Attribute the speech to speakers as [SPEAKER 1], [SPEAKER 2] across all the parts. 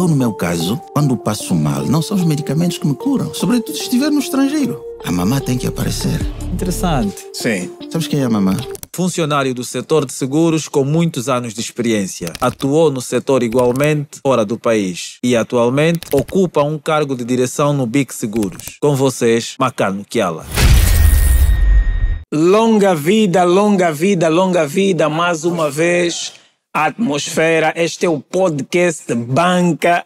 [SPEAKER 1] Eu, no meu caso, quando passo mal, não são os medicamentos que me curam, sobretudo se estiver no estrangeiro. A mamã tem que aparecer.
[SPEAKER 2] Interessante.
[SPEAKER 3] Sim.
[SPEAKER 1] Sabes quem é a mamã?
[SPEAKER 2] Funcionário do setor de seguros com muitos anos de experiência. Atuou no setor igualmente fora do país. E atualmente ocupa um cargo de direção no BIC Seguros. Com vocês, Macano Kiala.
[SPEAKER 3] Longa vida, longa vida, longa vida. Mais uma vez, a atmosfera. Este é o podcast Banca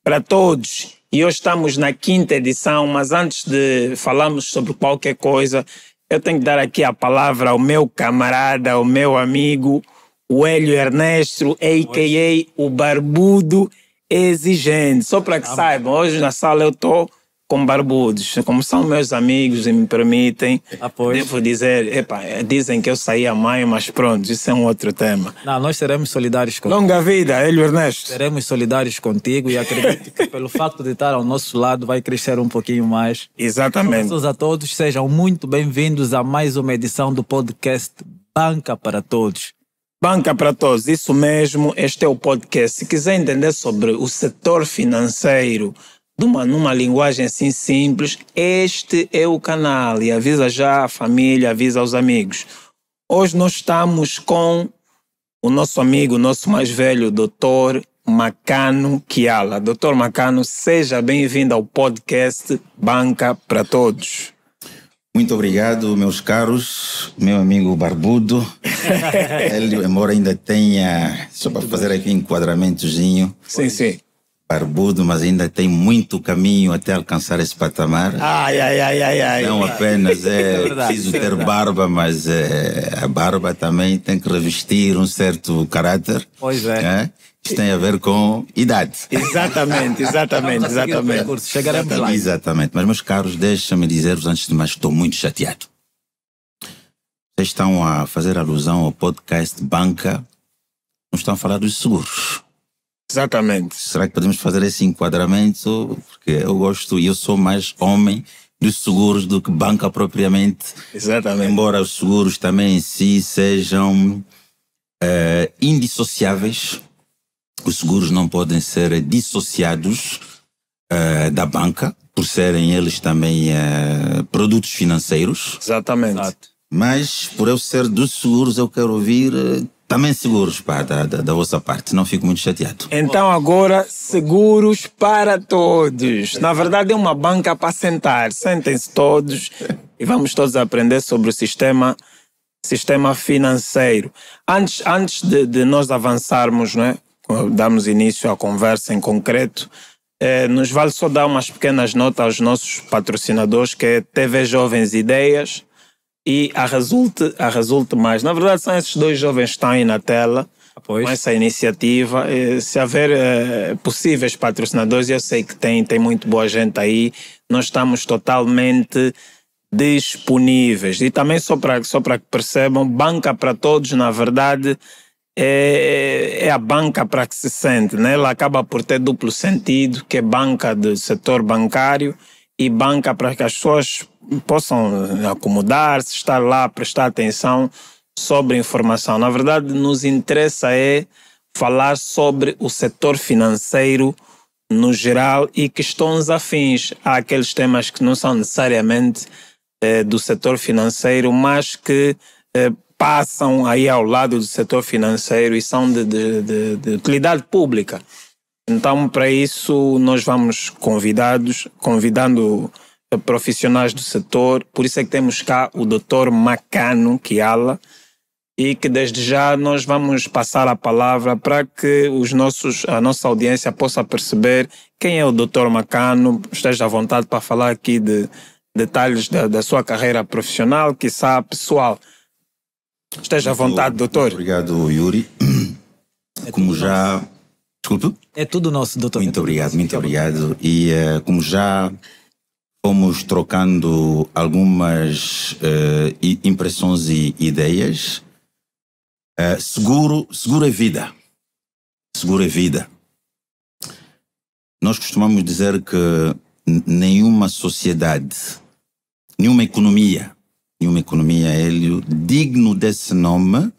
[SPEAKER 3] para Todos. E hoje estamos na 5ª edição, mas antes de falarmos sobre qualquer coisa, eu tenho que dar aqui a palavra ao meu camarada, ao meu amigo, o Hélio Ernesto, a.k.a. o Barbudo Exigente. Só para que saibam, hoje na sala eu estou com barbudos. Como são meus amigos e me permitem, devo dizer, dizem que eu saí a maio, mas pronto, isso é um outro tema.
[SPEAKER 2] Não, nós seremos solidários contigo.
[SPEAKER 3] Longa vida, Hélio Ernesto.
[SPEAKER 2] Seremos solidários contigo e acredito que pelo facto de estar ao nosso lado vai crescer um pouquinho mais.
[SPEAKER 3] Exatamente.
[SPEAKER 2] A todos, sejam muito bem-vindos a mais uma edição do podcast Banca para Todos.
[SPEAKER 3] Banca para Todos, isso mesmo, este é o podcast. Se quiser entender sobre o setor financeiro, numa linguagem assim simples, este é o canal. E avisa já a família, avisa aos amigos. Hoje nós estamos com o nosso amigo, o nosso mais velho, Dr. Macano Kiala. Dr. Macano, seja bem-vindo ao podcast Banca para Todos.
[SPEAKER 1] Muito obrigado, meus caros, meu amigo Barbudo. Ele, embora ainda tenha, só para fazer aqui um enquadramentozinho.
[SPEAKER 3] Sim.
[SPEAKER 1] Barbudo, mas ainda tem muito caminho até alcançar esse patamar.
[SPEAKER 3] Ai.
[SPEAKER 1] Não apenas preciso ter barba, mas a barba também tem que revestir um certo caráter.
[SPEAKER 2] Pois é.
[SPEAKER 1] Isto tem a ver com idade.
[SPEAKER 3] Exatamente.
[SPEAKER 2] Chegaremos lá.
[SPEAKER 1] Exatamente. Mas, meus caros, deixa-me dizer-vos antes de mais que estou muito chateado. Vocês estão a fazer alusão ao podcast Banca, não estão a falar dos seguros.
[SPEAKER 3] Exatamente.
[SPEAKER 1] Será que podemos fazer esse enquadramento? Porque eu gosto e eu sou mais homem dos seguros do que banca propriamente.
[SPEAKER 3] Exatamente.
[SPEAKER 1] Embora os seguros também em si sejam indissociáveis, os seguros não podem ser dissociados da banca, por serem eles também produtos financeiros.
[SPEAKER 3] Exatamente.
[SPEAKER 2] Exato.
[SPEAKER 1] Mas por eu ser dos seguros, eu quero ouvir também seguros da vossa parte, não fico muito chateado.
[SPEAKER 3] Então agora, seguros para todos. Na verdade é uma banca para sentar. Sentem-se todos e vamos todos aprender sobre o sistema financeiro. Antes de nós avançarmos, né, darmos início à conversa em concreto, nos vale só dar umas pequenas notas aos nossos patrocinadores, que é TV Jovens Ideias e a Resulte Mais. Na verdade, são esses dois jovens que estão aí na tela com essa iniciativa. Se haver possíveis patrocinadores, eu sei que tem muito boa gente aí. Nós estamos totalmente disponíveis. E também, só para que percebam, Banca para Todos, na verdade, é a banca para que se sente, né? Ela acaba por ter duplo sentido, que é banca do setor bancário e banca para que as pessoas possam acomodar-se, estar lá, prestar atenção sobre informação. Na verdade, nos interessa falar sobre o setor financeiro no geral e questões afins. Há aqueles temas que não são necessariamente do setor financeiro, mas que passam aí ao lado do setor financeiro e são de utilidade pública. Então, para isso, nós vamos convidando profissionais do setor. Por isso é que temos cá o Dr. Macano Kiala, e que desde já nós vamos passar a palavra para que a nossa audiência possa perceber quem é o Dr. Macano. Esteja à vontade para falar aqui de detalhes da sua carreira profissional, quiçá pessoal. Esteja à vontade, doutor.
[SPEAKER 1] Obrigado, Yuri. Como já... Desculpe?
[SPEAKER 2] É tudo nosso, doutor.
[SPEAKER 1] Muito obrigado. E como já fomos trocando algumas impressões e ideias, seguro é vida. Seguro é vida. Nós costumamos dizer que nenhuma sociedade, nenhuma economia, Hélio, digno desse nome,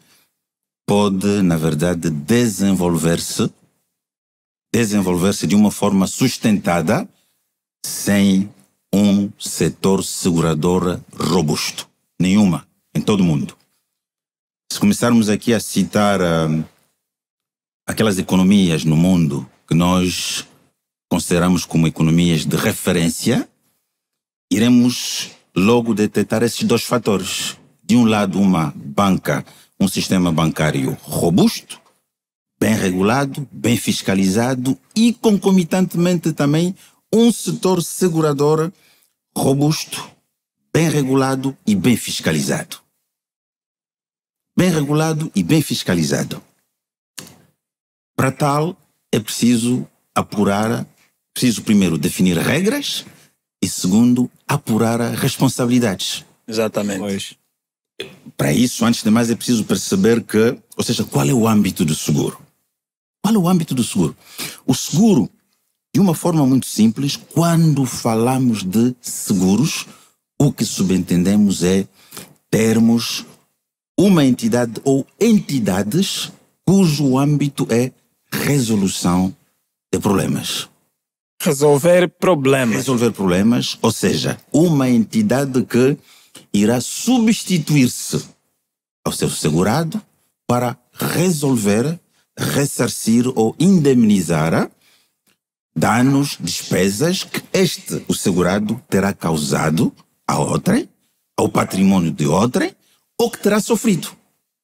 [SPEAKER 1] pode, na verdade, desenvolver-se desenvolver-se de uma forma sustentada sem um setor segurador robusto. Nenhuma, em todo o mundo. Se começarmos aqui a citar aquelas economias no mundo que nós consideramos como economias de referência, iremos logo detectar esses dois fatores. De um lado, uma banca, um sistema bancário robusto, bem regulado, bem fiscalizado e, concomitantemente também, um setor segurador robusto, bem regulado e bem fiscalizado. Bem regulado e bem fiscalizado. Para tal, é preciso apurar, preciso primeiro definir regras e segundo, apurar responsabilidades.
[SPEAKER 3] Exatamente.
[SPEAKER 2] Pois.
[SPEAKER 1] Para isso, antes de mais, é preciso perceber que, ou seja, qual é o âmbito do seguro? Qual é o âmbito do seguro? O seguro, de uma forma muito simples, quando falamos de seguros, o que subentendemos é termos uma entidade ou entidades cujo âmbito é resolução de problemas.
[SPEAKER 3] Resolver problemas.
[SPEAKER 1] Resolver problemas, ou seja, uma entidade que irá substituir-se ao seu segurado para resolver, ressarcir ou indemnizar danos, despesas que o segurado terá causado a outrem, ao patrimônio de outrem, ou que terá sofrido.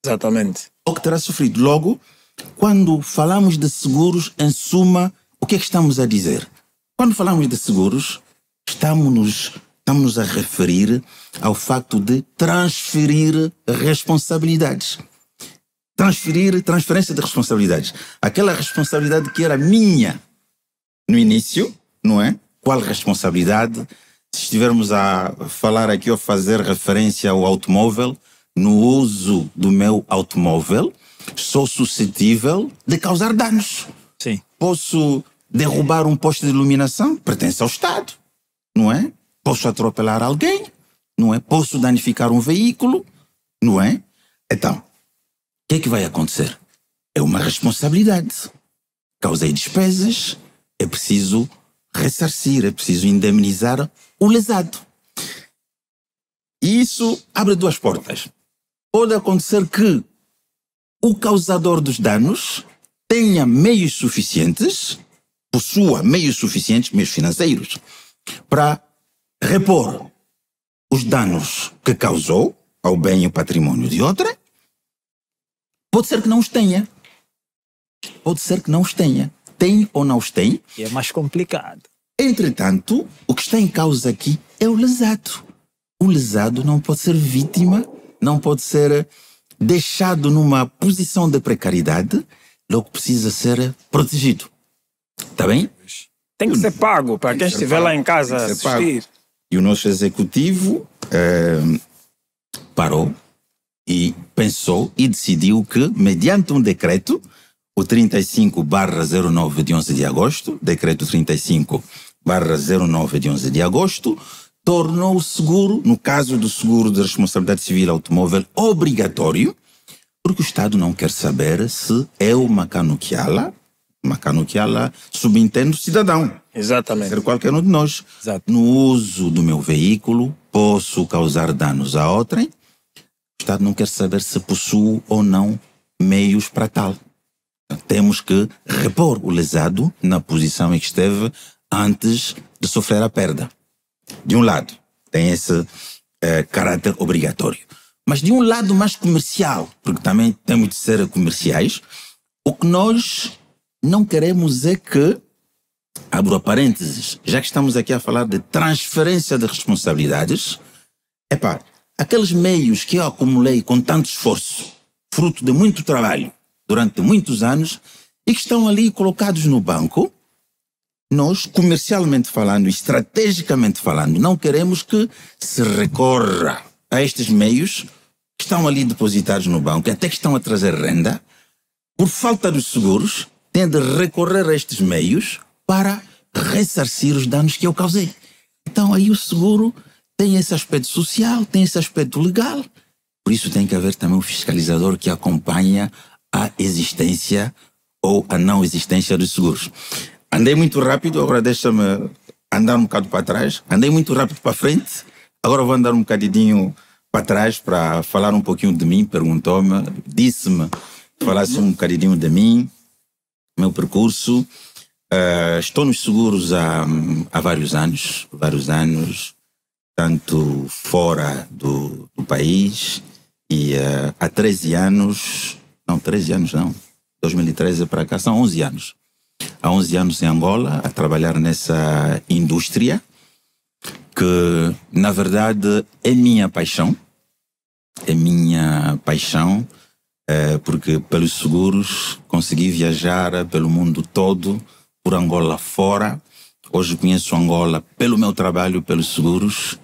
[SPEAKER 3] Exatamente.
[SPEAKER 1] Ou que terá sofrido. Logo, quando falamos de seguros, em suma, o que é que estamos a dizer? Quando falamos de seguros, estamos a referir ao facto de transferir responsabilidades. Transferência de responsabilidades. Aquela responsabilidade que era minha no início, não é? Qual responsabilidade? Se estivermos a falar aqui ou fazer referência ao automóvel, no uso do meu automóvel, sou suscetível de causar danos.
[SPEAKER 2] Sim.
[SPEAKER 1] Posso derrubar um poste de iluminação? Pertence ao Estado, não é? Posso atropelar alguém, não é? Posso danificar um veículo, não é? Então, o que é que vai acontecer? É uma responsabilidade. Causei despesas, é preciso ressarcir, é preciso indemnizar o lesado. E isso abre duas portas. Pode acontecer que o causador dos danos tenha meios suficientes, possua meios suficientes, meios financeiros, para repor os danos que causou ao bem e ao patrimônio de outra. Pode ser que não os tenha. Pode ser que não os tenha. Tem ou não os tem.
[SPEAKER 2] E é mais complicado.
[SPEAKER 1] Entretanto, o que está em causa aqui é o lesado. O lesado não pode ser vítima, não pode ser deixado numa posição de precariedade, logo precisa ser protegido. Está bem?
[SPEAKER 3] Tem que ser pago para quem estiver lá em casa a assistir.
[SPEAKER 1] E o nosso executivo parou e pensou e decidiu que, mediante um decreto, o 35/09 de 11 de agosto, decreto 35/09 de 11 de agosto, tornou o seguro, no caso do seguro de responsabilidade civil automóvel, obrigatório, porque o Estado não quer saber se eu, Macanuquiala, subentendo cidadão.
[SPEAKER 3] Exatamente.
[SPEAKER 1] Ser qualquer um de nós.
[SPEAKER 2] Exato.
[SPEAKER 1] No uso do meu veículo, posso causar danos a outrem. O Estado não quer saber se possuo ou não meios para tal. Temos que repor o lesado na posição em que esteve antes de sofrer a perda. De um lado, tem esse caráter obrigatório. Mas de um lado mais comercial, porque também temos de ser comerciais, o que nós não queremos é que, abro parênteses, já que estamos aqui a falar de transferência de responsabilidades, aqueles meios que eu acumulei com tanto esforço, fruto de muito trabalho, durante muitos anos, e que estão ali colocados no banco, nós, comercialmente falando, estrategicamente falando, não queremos que se recorra a estes meios que estão ali depositados no banco, até que estão a trazer renda, por falta dos seguros, tem de recorrer a estes meios para ressarcir os danos que eu causei. Então aí o seguro tem esse aspecto social, tem esse aspecto legal, por isso tem que haver também um fiscalizador que acompanha a existência ou a não existência dos seguros. Andei muito rápido, agora deixa-me andar um bocado para trás. Andei muito rápido para frente, agora vou andar um bocadinho para trás para falar um pouquinho de mim. Perguntou-me, disse-me que falasse um bocadinho de mim, meu percurso. Estou nos seguros há vários anos, tanto fora do país, e há 13 anos, 2013 para cá, são 11 anos. Há 11 anos em Angola, a trabalhar nessa indústria, que na verdade é minha paixão, porque pelos seguros consegui viajar pelo mundo todo, por Angola fora. Hoje conheço Angola pelo meu trabalho, pelos seguros.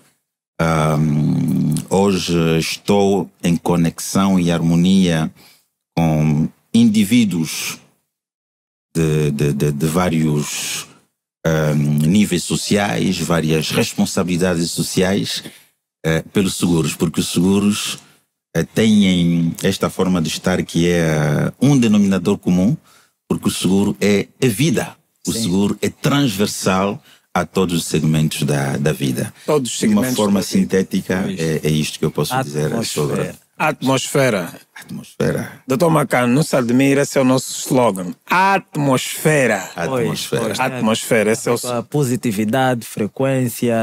[SPEAKER 1] Hoje estou em conexão e harmonia com indivíduos de vários níveis sociais, várias responsabilidades sociais, pelos seguros, porque os seguros têm esta forma de estar que é um denominador comum, porque o seguro é vida. O seguro é transversal a todos os segmentos da vida.
[SPEAKER 3] Todos os
[SPEAKER 1] de uma
[SPEAKER 3] segmentos
[SPEAKER 1] forma sintética, é isto que eu posso dizer sobre
[SPEAKER 3] a atmosfera.
[SPEAKER 1] Atmosfera.
[SPEAKER 3] Dr. Macano, não se admira, esse é o nosso slogan. Atmosfera. Atmosfera, esse é o...
[SPEAKER 2] A positividade, frequência,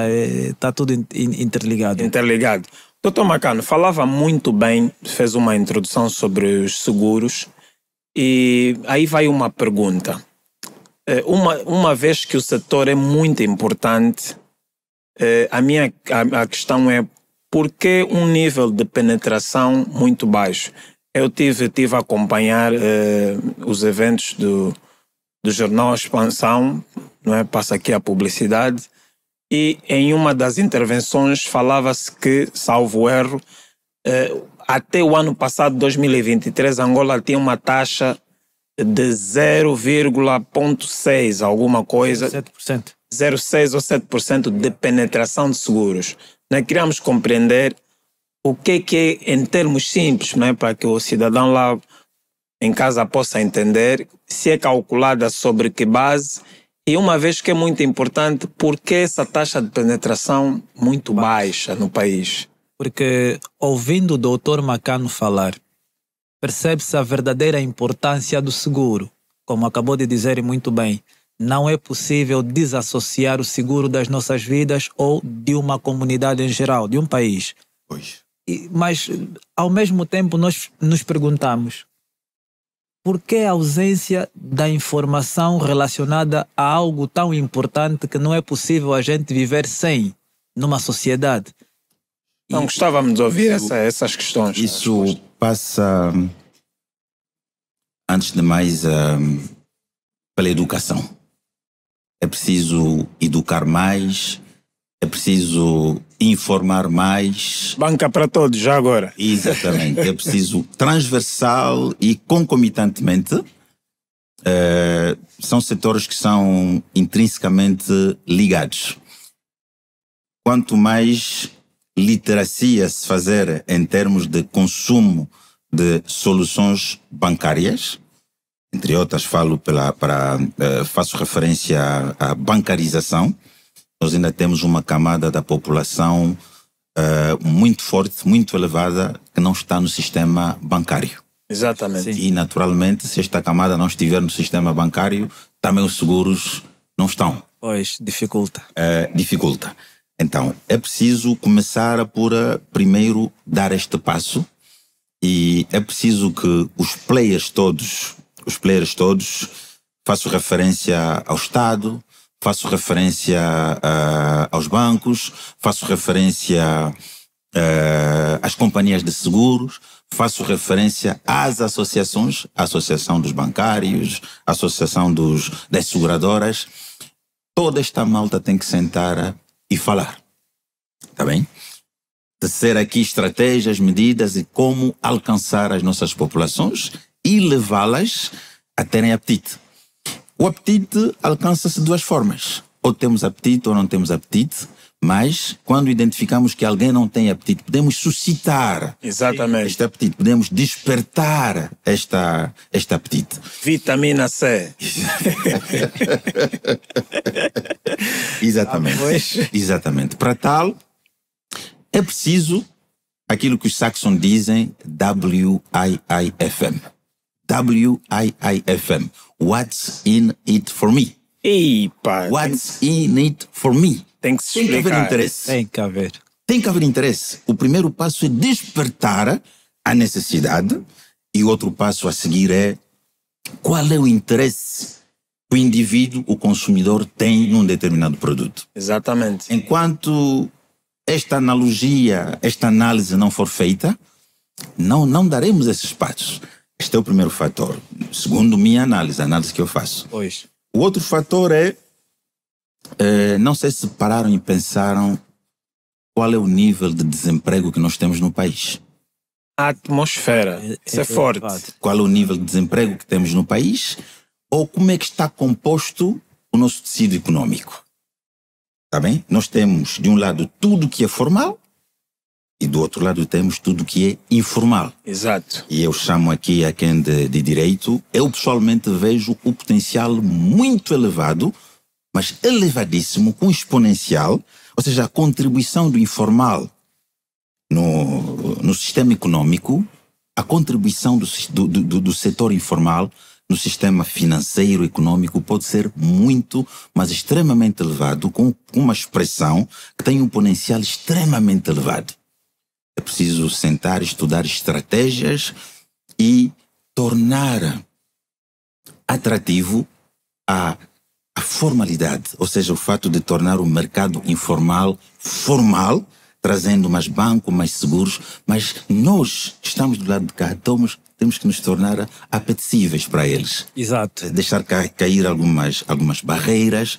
[SPEAKER 2] está tudo interligado.
[SPEAKER 3] Interligado. Dr. Macano, falava muito bem, fez uma introdução sobre os seguros, e aí vai uma pergunta. Uma vez que o setor é muito importante, a questão é: por que um nível de penetração muito baixo? Eu tive a acompanhar os eventos do jornal Expansão, não é? Passa aqui a publicidade, e em uma das intervenções falava-se que, salvo erro, até o ano passado, 2023, Angola tinha uma taxa de 0,6, alguma coisa.
[SPEAKER 2] 7%.
[SPEAKER 3] 0,6 ou 7% de penetração de seguros. Nós queríamos compreender o que é, em termos simples, não é? Para que o cidadão lá em casa possa entender, se é calculada sobre que base, e uma vez que é muito importante, por que essa taxa de penetração muito baixa no país?
[SPEAKER 2] Porque, ouvindo o Dr. Macano falar, percebe-se a verdadeira importância do seguro. Como acabou de dizer muito bem, não é possível desassociar o seguro das nossas vidas ou de uma comunidade em geral, de um país.
[SPEAKER 1] Pois.
[SPEAKER 2] Mas, ao mesmo tempo, nós nos perguntamos: por que a ausência da informação relacionada a algo tão importante que não é possível a gente viver sem, numa sociedade?
[SPEAKER 3] Então, gostávamos de ouvir essas questões.
[SPEAKER 1] Isso passa, antes de mais, pela educação. É preciso educar mais, é preciso informar mais.
[SPEAKER 3] Banca para todos, já agora.
[SPEAKER 1] Exatamente. É preciso transversal e concomitantemente. São setores que são intrinsecamente ligados. Quanto mais literacia se fazer em termos de consumo de soluções bancárias, entre outras faço referência à bancarização. Nós ainda temos uma camada da população muito forte, muito elevada, que não está no sistema bancário.
[SPEAKER 3] Exatamente.
[SPEAKER 1] E naturalmente, se esta camada não estiver no sistema bancário, também os seguros não estão.
[SPEAKER 2] Pois, dificulta.
[SPEAKER 1] Dificulta. Então, é preciso começar por primeiro dar este passo, e é preciso que os players todos, faço referência ao Estado, faço referência aos bancos, faço referência às companhias de seguros, faço referência às associações, a Associação dos Bancários, a Associação das Seguradoras. Toda esta malta tem que sentar e falar, está bem? Tecer aqui estratégias, medidas e como alcançar as nossas populações e levá-las a terem apetite. O apetite alcança-se de duas formas. Ou temos apetite ou não temos apetite, Mas, quando identificamos que alguém não tem apetite, podemos suscitar
[SPEAKER 3] Exatamente.
[SPEAKER 1] este apetite, podemos despertar este apetite.
[SPEAKER 3] Vitamina C.
[SPEAKER 1] Exatamente. Exatamente. Para tal, é preciso aquilo que os saxons dizem WIIFM. WIIFM. What's in it for me?
[SPEAKER 3] Epa,
[SPEAKER 1] What's in it for me?
[SPEAKER 3] tem que se
[SPEAKER 1] Tem que haver
[SPEAKER 3] explicar.
[SPEAKER 1] interesse.
[SPEAKER 2] Tem que haver.
[SPEAKER 1] Tem que haver interesse. O primeiro passo é despertar a necessidade e o outro passo a seguir é qual é o interesse que o indivíduo, o consumidor, tem num determinado produto.
[SPEAKER 3] Exatamente.
[SPEAKER 1] Enquanto esta analogia, esta análise não for feita, não daremos esses passos. Este é o primeiro fator. Segundo minha análise, a análise que eu faço.
[SPEAKER 2] Pois.
[SPEAKER 1] O outro fator é, não sei se pararam e pensaram qual é o nível de desemprego que nós temos no país.
[SPEAKER 3] A atmosfera. Isso é forte.
[SPEAKER 2] verdade.
[SPEAKER 1] Qual é o nível de desemprego que temos no país ou como é que está composto o nosso tecido econômico. Está bem? Nós temos, de um lado, tudo que é formal e do outro lado temos tudo que é informal.
[SPEAKER 3] Exato.
[SPEAKER 1] E eu chamo aqui a quem de direito, eu pessoalmente vejo o potencial muito elevado, mas elevadíssimo, com exponencial, ou seja, a contribuição do informal no sistema econômico, a contribuição do setor informal no sistema financeiro econômico pode ser muito, mas extremamente elevado, com uma expressão que tem um potencial extremamente elevado. É preciso sentar, estudar estratégias e tornar atrativo a formalidade, ou seja, o fato de tornar o mercado informal formal, trazendo mais banco, mais seguros, mas nós estamos do lado de cá, temos que nos tornar apetecíveis para eles.
[SPEAKER 2] Exato.
[SPEAKER 1] Deixar cair algumas barreiras,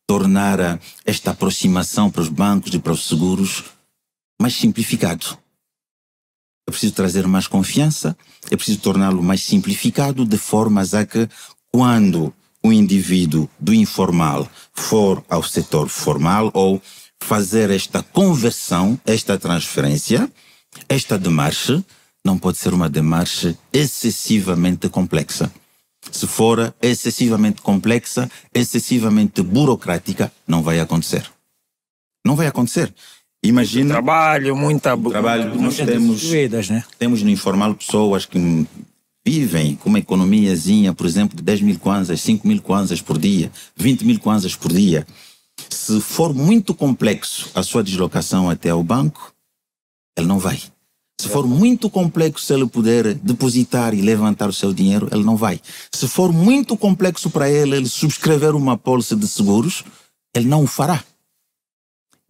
[SPEAKER 1] tornar esta aproximação para os bancos e para os seguros mais simplificado. É preciso trazer mais confiança, é preciso torná-lo mais simplificado, de forma a que quando o indivíduo do informal for ao setor formal ou fazer esta conversão, esta transferência, esta demarche, não pode ser uma demarche excessivamente complexa. Se for excessivamente complexa, excessivamente burocrática, não vai acontecer. Não vai acontecer. Imagina...
[SPEAKER 3] Trabalho,
[SPEAKER 1] Nós temos no informal pessoas que vivem com uma economiazinha, por exemplo, de 10 mil kwanzas, 5 mil kwanzas por dia, 20 mil kwanzas por dia. Se for muito complexo a sua deslocação até ao banco, ele não vai. Se for muito complexo ele puder depositar e levantar o seu dinheiro, ele não vai. Se for muito complexo para ele subscrever uma apólice de seguros, ele não o fará.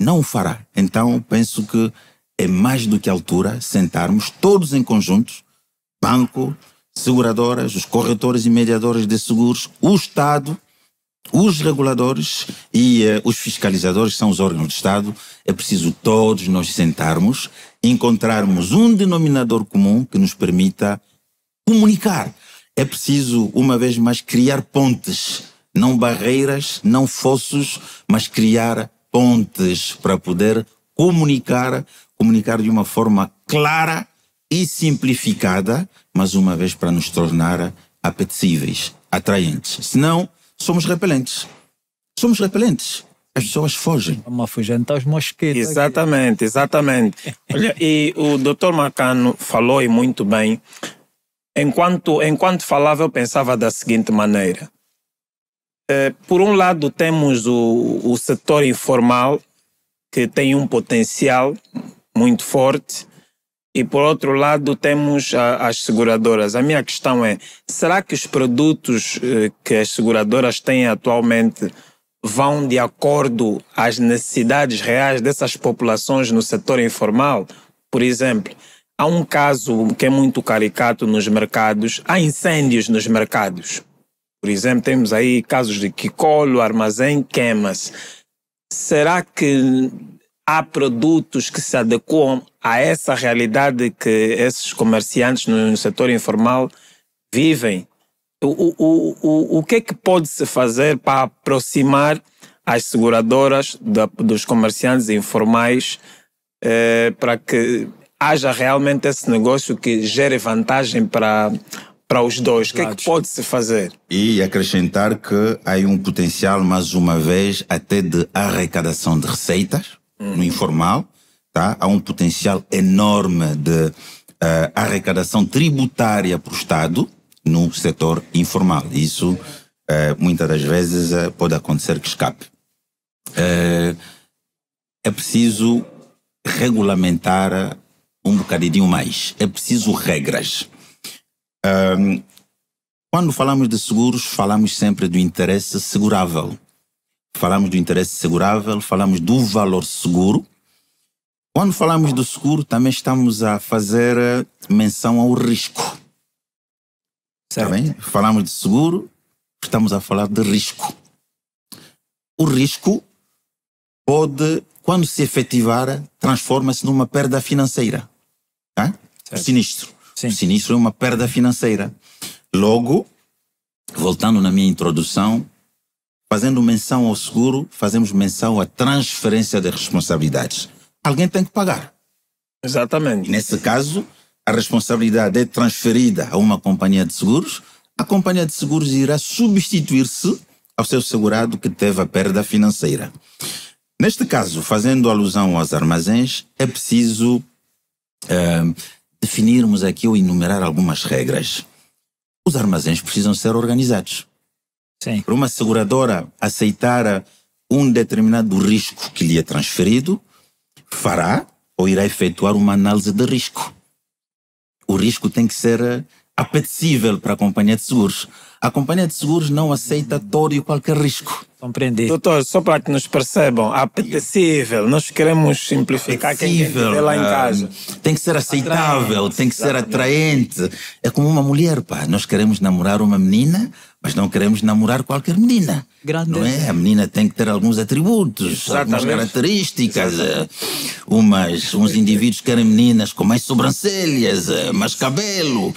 [SPEAKER 1] Não o fará. Então, penso que é mais do que a altura sentarmos todos em conjunto, banco, seguradoras, os corretores e mediadores de seguros, o Estado, os reguladores e os fiscalizadores, que são os órgãos do Estado. É preciso todos nós sentarmos, encontrarmos um denominador comum que nos permita comunicar. É preciso, uma vez mais, criar pontes, não barreiras, não fossos, mas criar pontes para poder comunicar de uma forma clara e simplificada, mas uma vez para nos tornar apetecíveis, atraentes. Senão, somos repelentes. Somos repelentes. As pessoas fogem.
[SPEAKER 2] Vamos afugentar os mosquitos.
[SPEAKER 3] Exatamente, exatamente. Olha, e o Dr. Marcano falou e muito bem. Enquanto falava, eu pensava da seguinte maneira. Por um lado, temos o setor informal, que tem um potencial muito forte, e por outro lado, temos as seguradoras. A minha questão é, será que os produtos que as seguradoras têm atualmente vão de acordo às necessidades reais dessas populações no setor informal? Por exemplo, há um caso que é muito caricato nos mercados, há incêndios nos mercados. Por exemplo, temos aí casos de quicolo, armazém, queima-se. Será que há produtos que se adequam a essa realidade que esses comerciantes no setor informal vivem? O que é que pode-se fazer para aproximar às seguradoras, dos comerciantes informais, para que haja realmente esse negócio que gere vantagem para os dois. O que é que pode-se fazer?
[SPEAKER 1] E acrescentar que há um potencial, mais uma vez, até de arrecadação de receitas no informal. Tá? Há um potencial enorme de arrecadação tributária para o Estado no setor informal. Isso, muitas das vezes, pode acontecer que escape. É preciso regulamentar um bocadinho mais. É preciso regras. Quando falamos de seguros, falamos sempre do interesse segurável. Falamos do interesse segurável, falamos do valor seguro. Quando falamos do seguro, também estamos a fazer menção ao risco. Certo. Tá bem? Falamos de seguro, estamos a falar de risco. O risco pode, quando se efetivar, transforma-se numa perda financeira. Tá? O sinistro. Sim. O sinistro é uma perda financeira. Logo, voltando na minha introdução, fazendo menção ao seguro, fazemos menção à transferência de responsabilidades. Alguém tem que pagar.
[SPEAKER 3] Exatamente.
[SPEAKER 1] E nesse caso, a responsabilidade é transferida a uma companhia de seguros. A companhia de seguros irá substituir-se ao seu segurado que teve a perda financeira. Neste caso, fazendo alusão aos armazéns, é preciso definirmos aqui ou enumerar algumas regras. Os armazéns precisam ser organizados.
[SPEAKER 2] Sim.
[SPEAKER 1] Para uma seguradora aceitar um determinado risco que lhe é transferido, fará ou irá efetuar uma análise de risco. O risco tem que ser apetecível para a companhia de seguros. A companhia de seguros não aceita todo e qualquer risco.
[SPEAKER 2] Compreendi.
[SPEAKER 3] Doutor, só para que nos percebam, apetecível, nós queremos simplificar quem vê lá em casa.
[SPEAKER 1] Tem que ser aceitável, tem que ser atraente. É como uma mulher, pá. Nós queremos namorar uma menina, mas não queremos namorar qualquer menina. Não é? A menina tem que ter alguns atributos, algumas características. Uns indivíduos querem meninas com mais sobrancelhas, mais cabelo.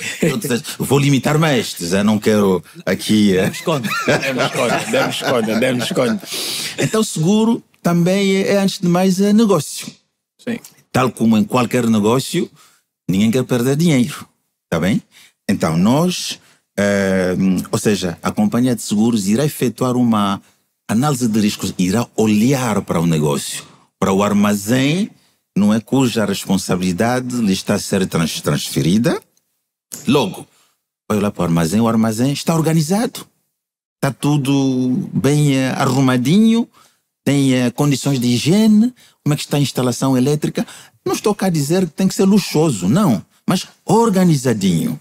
[SPEAKER 1] Vou limitar-me a estes, não quero aqui...
[SPEAKER 3] Demos conta.
[SPEAKER 1] Então, seguro também antes de mais, negócio.
[SPEAKER 3] Sim.
[SPEAKER 1] Tal como em qualquer negócio, ninguém quer perder dinheiro. Tá bem? Então, nós... ou seja, a companhia de seguros irá efetuar uma análise de riscos, irá olhar para o negócio, para o armazém, não é, cuja responsabilidade lhe está a ser transferida. Logo, vai olhar para o armazém está organizado, está tudo bem arrumadinho, tem condições de higiene, como é que está a instalação elétrica. Não estou cá a dizer que tem que ser luxuoso, não, mas organizadinho,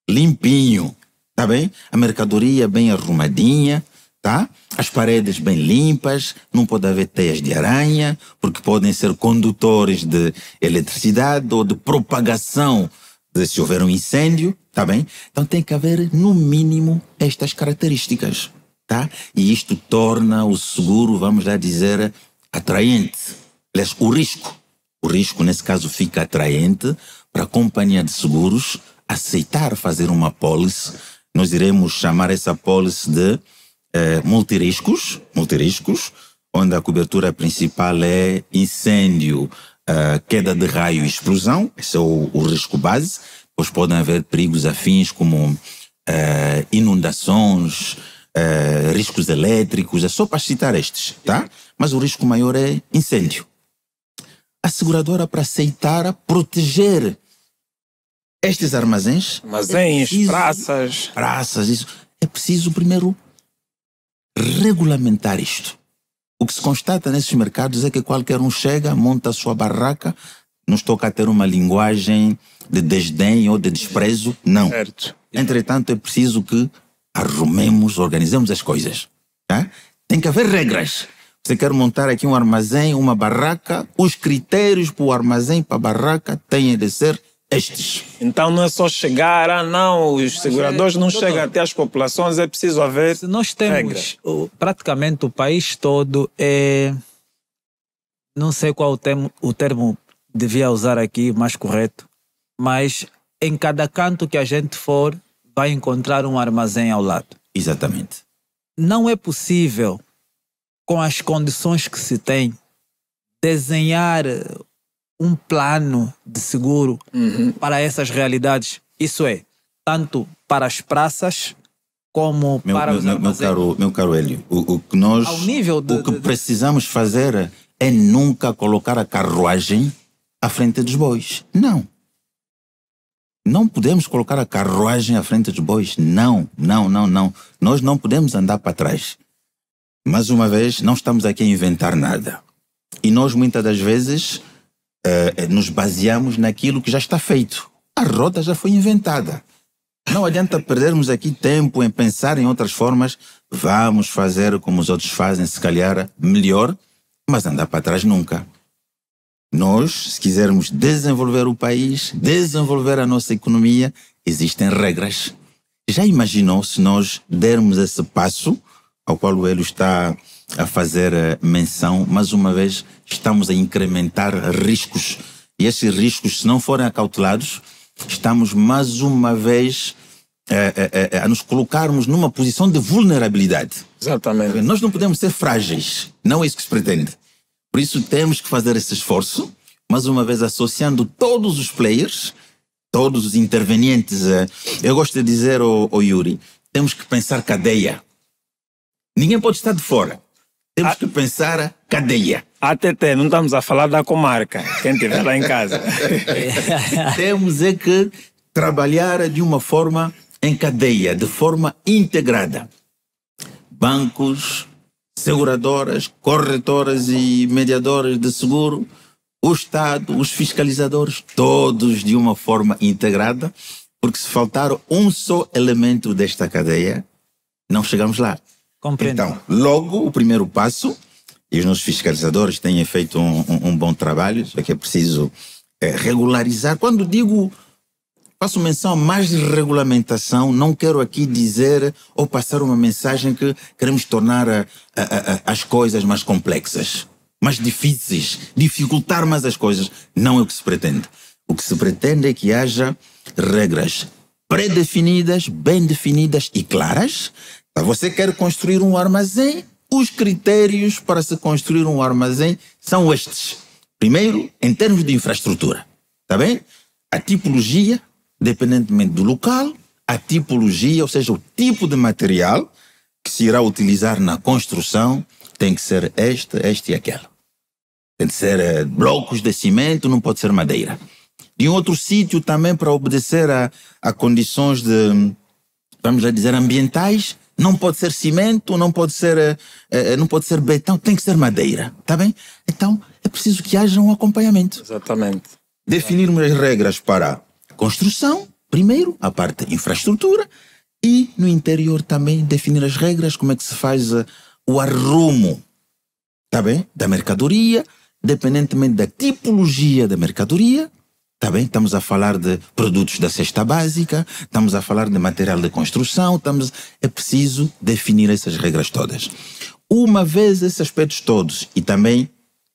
[SPEAKER 1] limpinho. Tá bem? A mercadoria bem arrumadinha, tá? As paredes bem limpas, não pode haver teias de aranha, porque podem ser condutores de eletricidade ou de propagação se houver um incêndio, tá bem? Então tem que haver, no mínimo, estas características, tá? E isto torna o seguro, vamos lá dizer, atraente. Aliás, o risco, nesse caso, fica atraente para a companhia de seguros aceitar fazer uma pólice. Nós iremos chamar essa pólice de multiriscos, onde a cobertura principal é incêndio, queda de raio e explosão. Esse é o risco base. Depois podem haver perigos afins como inundações, riscos elétricos, é só para citar estes, tá? Mas o risco maior é incêndio. A seguradora, para aceitar, proteger estes armazéns, praças, isso. É preciso primeiro regulamentar isto. O que se constata nesses mercados é que qualquer um chega, monta a sua barraca, não estou cá a ter uma linguagem de desdém ou de desprezo, não.
[SPEAKER 3] Certo.
[SPEAKER 1] Entretanto, é preciso que arrumemos, organizemos as coisas. Tá? Tem que haver regras. Você quer montar aqui um armazém, uma barraca, os critérios para o armazém, para a barraca, têm de ser estes.
[SPEAKER 3] Então não é só chegar, os seguradores não chegam até as populações, é preciso haver
[SPEAKER 2] nós temos praticamente o país todo, não sei qual o termo devia usar aqui, mais correto, mas em cada canto que a gente for, vai encontrar um armazém ao lado.
[SPEAKER 1] Exatamente.
[SPEAKER 2] Não é possível com as condições que se tem, desenhar um plano de seguro para essas realidades? Isso é, tanto para as praças como para os armazéns.
[SPEAKER 1] Meu caro Hélio, o que nós precisamos fazer é nunca colocar a carruagem à frente dos bois. Não. Não podemos colocar a carruagem à frente dos bois. Não. Nós não podemos andar para trás. Mais uma vez, não estamos aqui a inventar nada. E nós, muitas das vezes, nos baseamos naquilo que já está feito. A roda já foi inventada. Não adianta perdermos aqui tempo em pensar em outras formas. Vamos fazer como os outros fazem, se calhar melhor, mas andar para trás nunca. Nós, se quisermos desenvolver o país, desenvolver a nossa economia, existem regras. Já imaginou se nós dermos esse passo, ao qual o Hélio está a fazer menção, mais uma vez, estamos a incrementar riscos. E esses riscos, se não forem acautelados, estamos mais uma vez a nos colocarmos numa posição de vulnerabilidade.
[SPEAKER 3] Exatamente.
[SPEAKER 1] Nós não podemos ser frágeis, não é isso que se pretende. Por isso temos que fazer esse esforço, mais uma vez associando todos os players, todos os intervenientes. Eu gosto de dizer ao Yuri, temos que pensar cadeia. Ninguém pode estar de fora. Temos que pensar cadeia.
[SPEAKER 3] ATT, não estamos a falar da comarca, quem estiver lá em casa.
[SPEAKER 1] Temos é que trabalhar de uma forma em cadeia, de forma integrada. Bancos, seguradoras, corretoras e mediadoras de seguro, o Estado, os fiscalizadores, todos de uma forma integrada, porque se faltar um só elemento desta cadeia, não chegamos lá.
[SPEAKER 2] Compreendo.
[SPEAKER 1] Então, logo, o primeiro passo, e os nossos fiscalizadores têm feito um bom trabalho, só que é preciso regularizar. Quando digo, faço menção a mais regulamentação, não quero aqui dizer ou passar uma mensagem que queremos tornar as coisas mais complexas, mais difíceis, dificultar mais as coisas. Não é o que se pretende. O que se pretende é que haja regras pré-definidas, bem definidas e claras. Você quer construir um armazém? Os critérios para se construir um armazém são estes. Primeiro, em termos de infraestrutura. Está bem? A tipologia, dependentemente do local, a tipologia, ou seja, o tipo de material que se irá utilizar na construção, tem que ser este e aquele. Tem que ser blocos de cimento, não pode ser madeira. De um outro sítio também, para obedecer a condições de, vamos lá dizer, ambientais, não pode ser cimento, não pode ser betão, tem que ser madeira, tá bem? Então, é preciso que haja um acompanhamento.
[SPEAKER 3] Exatamente.
[SPEAKER 1] Definirmos as regras para construção, primeiro, a parte de infraestrutura, e no interior também definir as regras, como é que se faz o arrumo, tá bem? Da mercadoria, dependentemente da tipologia da mercadoria. Tá bem? Estamos a falar de produtos da cesta básica, estamos a falar de material de construção, é preciso definir essas regras todas. Uma vez esses aspectos todos, e também,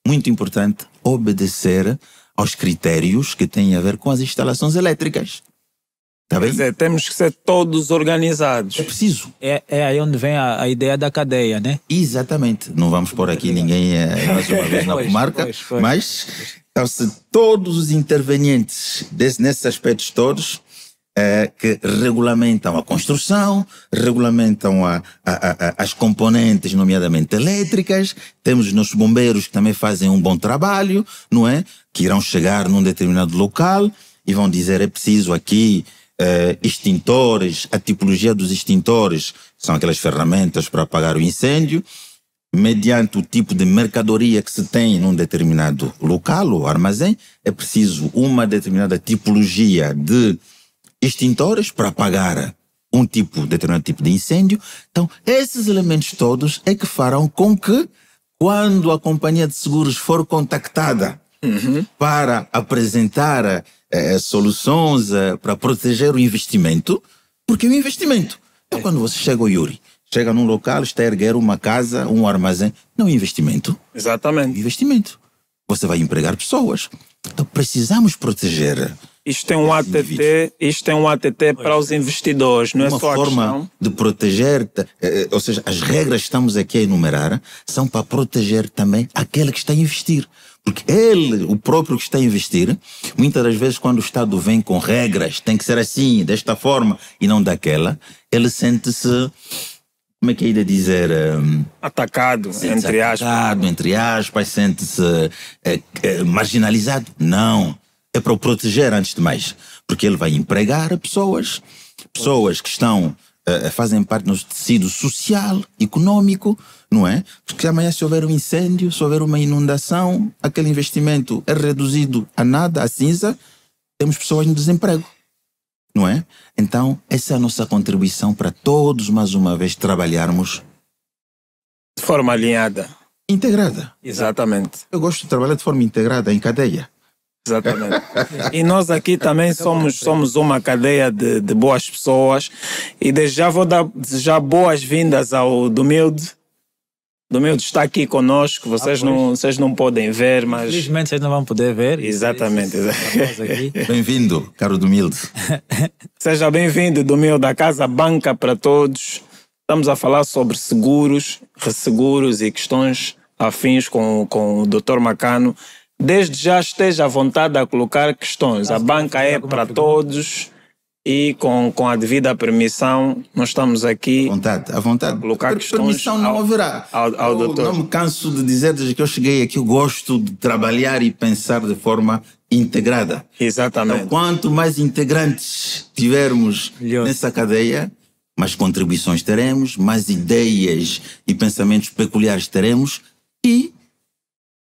[SPEAKER 1] muito importante, obedecer aos critérios que têm a ver com as instalações elétricas. Tá bem?
[SPEAKER 3] Quer dizer, temos que ser todos organizados.
[SPEAKER 1] É preciso.
[SPEAKER 2] É aí onde vem a ideia da cadeia, né?
[SPEAKER 1] Exatamente. Não vamos pôr aqui ninguém mais uma vez na comarca, mas então, se todos os intervenientes nesses aspectos todos que regulamentam a construção, regulamentam as componentes, nomeadamente elétricas, temos os nossos bombeiros que também fazem um bom trabalho, não é? Que irão chegar num determinado local e vão dizer, é preciso aqui extintores, a tipologia dos extintores, são aquelas ferramentas para apagar o incêndio, mediante o tipo de mercadoria que se tem num determinado local ou armazém, é preciso uma determinada tipologia de extintores para apagar determinado tipo de incêndio. Então, esses elementos todos é que farão com que, quando a companhia de seguros for contactada para apresentar soluções para proteger o investimento, porque o investimento, então, quando você chega ao Yuri, chega num local, está a erguer uma casa, um armazém, não é investimento.
[SPEAKER 3] Exatamente.
[SPEAKER 1] Investimento. Você vai empregar pessoas. Então precisamos proteger
[SPEAKER 3] Isto é um ATT, isto é um ATT para os investidores, não é
[SPEAKER 1] Uma
[SPEAKER 3] só a
[SPEAKER 1] forma
[SPEAKER 3] questão.
[SPEAKER 1] de proteger, ou seja, as regras que estamos aqui a enumerar são para proteger também aquele que está a investir. Porque ele, o próprio que está a investir, muitas das vezes quando o Estado vem com regras, tem que ser assim, desta forma e não daquela, ele sente-se, como é que é de dizer?
[SPEAKER 3] Atacado, entre aspas.
[SPEAKER 1] Atacado, entre aspas, sente-se marginalizado. Não. É para o proteger antes de mais. Porque ele vai empregar pessoas que estão, fazem parte do tecido social, econômico, não é? Porque amanhã se houver um incêndio, se houver uma inundação, aquele investimento é reduzido a nada, a cinza, temos pessoas no desemprego, não é? Então, essa é a nossa contribuição para todos, mais uma vez, trabalharmos
[SPEAKER 3] De forma alinhada.
[SPEAKER 1] integrada.
[SPEAKER 3] Exatamente.
[SPEAKER 1] Eu gosto de trabalhar de forma integrada, em cadeia.
[SPEAKER 3] Exatamente. E nós aqui também somos uma cadeia de boas pessoas. E desde já vou desejar boas-vindas ao Dumilde. Dumilde está aqui conosco, vocês não podem ver, mas...
[SPEAKER 2] Infelizmente vocês não vão poder ver.
[SPEAKER 3] Exatamente.
[SPEAKER 1] Bem-vindo, caro Dumilde.
[SPEAKER 3] Seja bem-vindo, Dumilde, da Casa Banca para Todos. Estamos a falar sobre seguros, resseguros e questões afins com o Dr. Macano. Desde já esteja à vontade a colocar questões. A banca é para todos e com a devida permissão nós estamos aqui.
[SPEAKER 1] À vontade.
[SPEAKER 3] A colocar questões.
[SPEAKER 1] Permissão não haverá.
[SPEAKER 3] Ao doutor.
[SPEAKER 1] Não me canso de dizer desde que eu cheguei aqui, eu gosto de trabalhar e pensar de forma integrada.
[SPEAKER 3] Exatamente.
[SPEAKER 1] Então, quanto mais integrantes tivermos nessa cadeia, mais contribuições teremos, mais ideias e pensamentos peculiares teremos e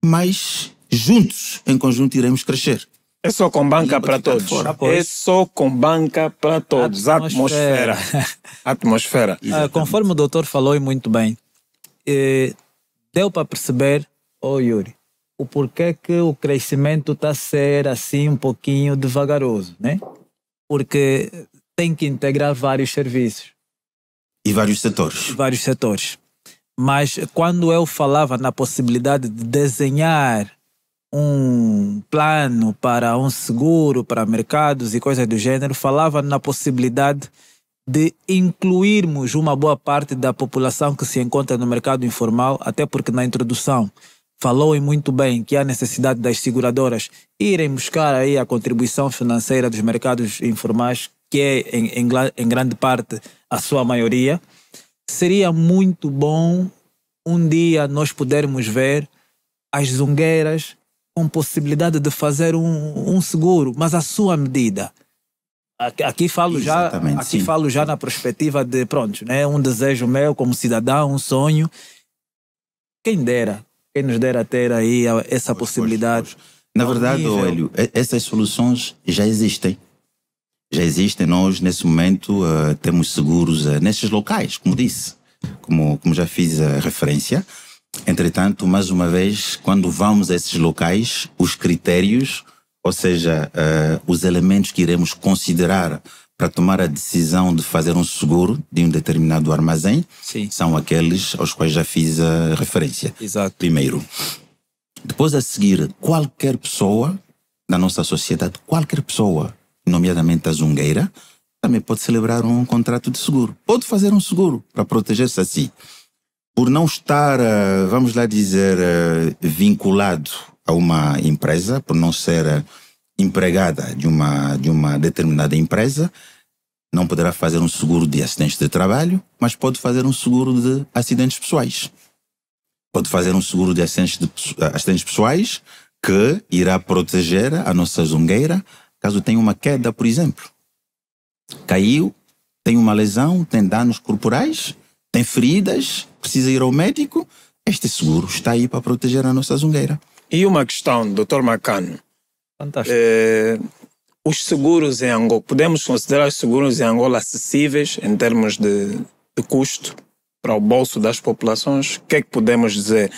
[SPEAKER 1] mais juntos, em conjunto, iremos crescer.
[SPEAKER 3] É só com banca para todos. É só com banca para todos. Atmosfera. Atmosfera.
[SPEAKER 2] Conforme o doutor falou e muito bem, deu para perceber, Yuri, o porquê que o crescimento está a ser assim um pouquinho devagaroso, né? Porque tem que integrar vários serviços.
[SPEAKER 1] E vários setores. Mas quando eu falava na possibilidade de desenhar um plano para um seguro, para mercados e coisas do gênero, falava na possibilidade de incluirmos uma boa parte da população que se encontra no mercado informal, até porque na introdução falou e muito bem que há necessidade das seguradoras irem buscar aí a contribuição financeira dos mercados informais, que é em grande parte a sua maioria. Seria muito bom um dia nós pudermos ver as zungueiras com possibilidade de fazer um seguro, mas à sua medida. Aqui falo já na perspectiva de, pronto, né, um desejo meu como cidadão, um sonho. Quem nos dera ter aí essa possibilidade. Na verdade, Hélio, essas soluções já existem. Nós, nesse momento, temos seguros nesses locais, como disse, como já fiz a referência. Entretanto, mais uma vez, quando vamos a esses locais, os critérios, ou seja, os elementos que iremos considerar para tomar a decisão de fazer um seguro de um determinado armazém,
[SPEAKER 2] sim,
[SPEAKER 1] são aqueles aos quais já fiz a referência.
[SPEAKER 2] Exato.
[SPEAKER 1] Primeiro. Depois, a seguir, qualquer pessoa da nossa sociedade, qualquer pessoa, nomeadamente a zungueira, também pode celebrar um contrato de seguro. Pode fazer um seguro para proteger-se a si. Por não estar, vamos lá dizer, vinculado a uma empresa, por não ser empregada de uma determinada empresa, não poderá fazer um seguro de acidentes de trabalho, mas pode fazer um seguro de acidentes pessoais. Pode fazer um seguro de acidentes pessoais que irá proteger a nossa zungueira caso tenha uma queda, por exemplo. Caiu, tem uma lesão, tem danos corporais, tem feridas, precisa ir ao médico. Este seguro está aí para proteger a nossa zungueira.
[SPEAKER 3] E uma questão, Dr. Macano.
[SPEAKER 2] Fantástico.
[SPEAKER 3] Os seguros em Angola, podemos considerar os seguros em Angola acessíveis em termos de custo para o bolso das populações? O que é que podemos dizer?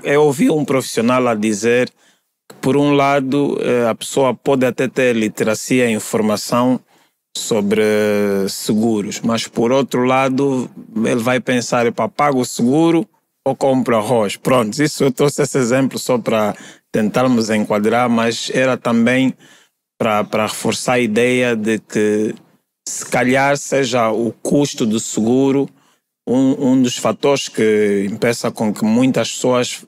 [SPEAKER 3] Eu ouvi um profissional a dizer que, por um lado, a pessoa pode até ter literacia e informação sobre seguros, mas por outro lado ele vai pensar, pago o seguro ou compro arroz? Pronto, isso eu trouxe esse exemplo só para tentarmos enquadrar, mas era também para reforçar a ideia de que se calhar seja o custo do seguro um dos fatores que impeça com que muitas pessoas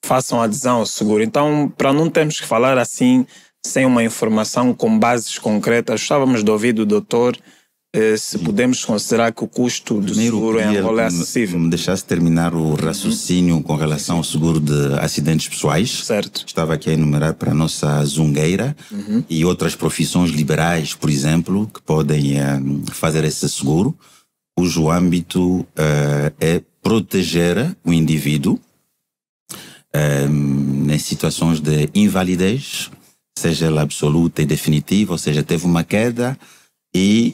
[SPEAKER 3] façam adesão ao seguro. Então, para não termos que falar assim, sem uma informação com bases concretas, gostávamos de ouvir do doutor se podemos considerar que o custo do seguro em Angola é acessível.
[SPEAKER 1] Me deixasse terminar o raciocínio com relação ao seguro de acidentes pessoais.
[SPEAKER 3] Certo.
[SPEAKER 1] Estava aqui a enumerar para a nossa zungueira e outras profissões liberais, por exemplo, que podem fazer esse seguro, cujo âmbito é proteger o indivíduo em situações de invalidez, seja ela absoluta e definitiva, ou seja, teve uma queda e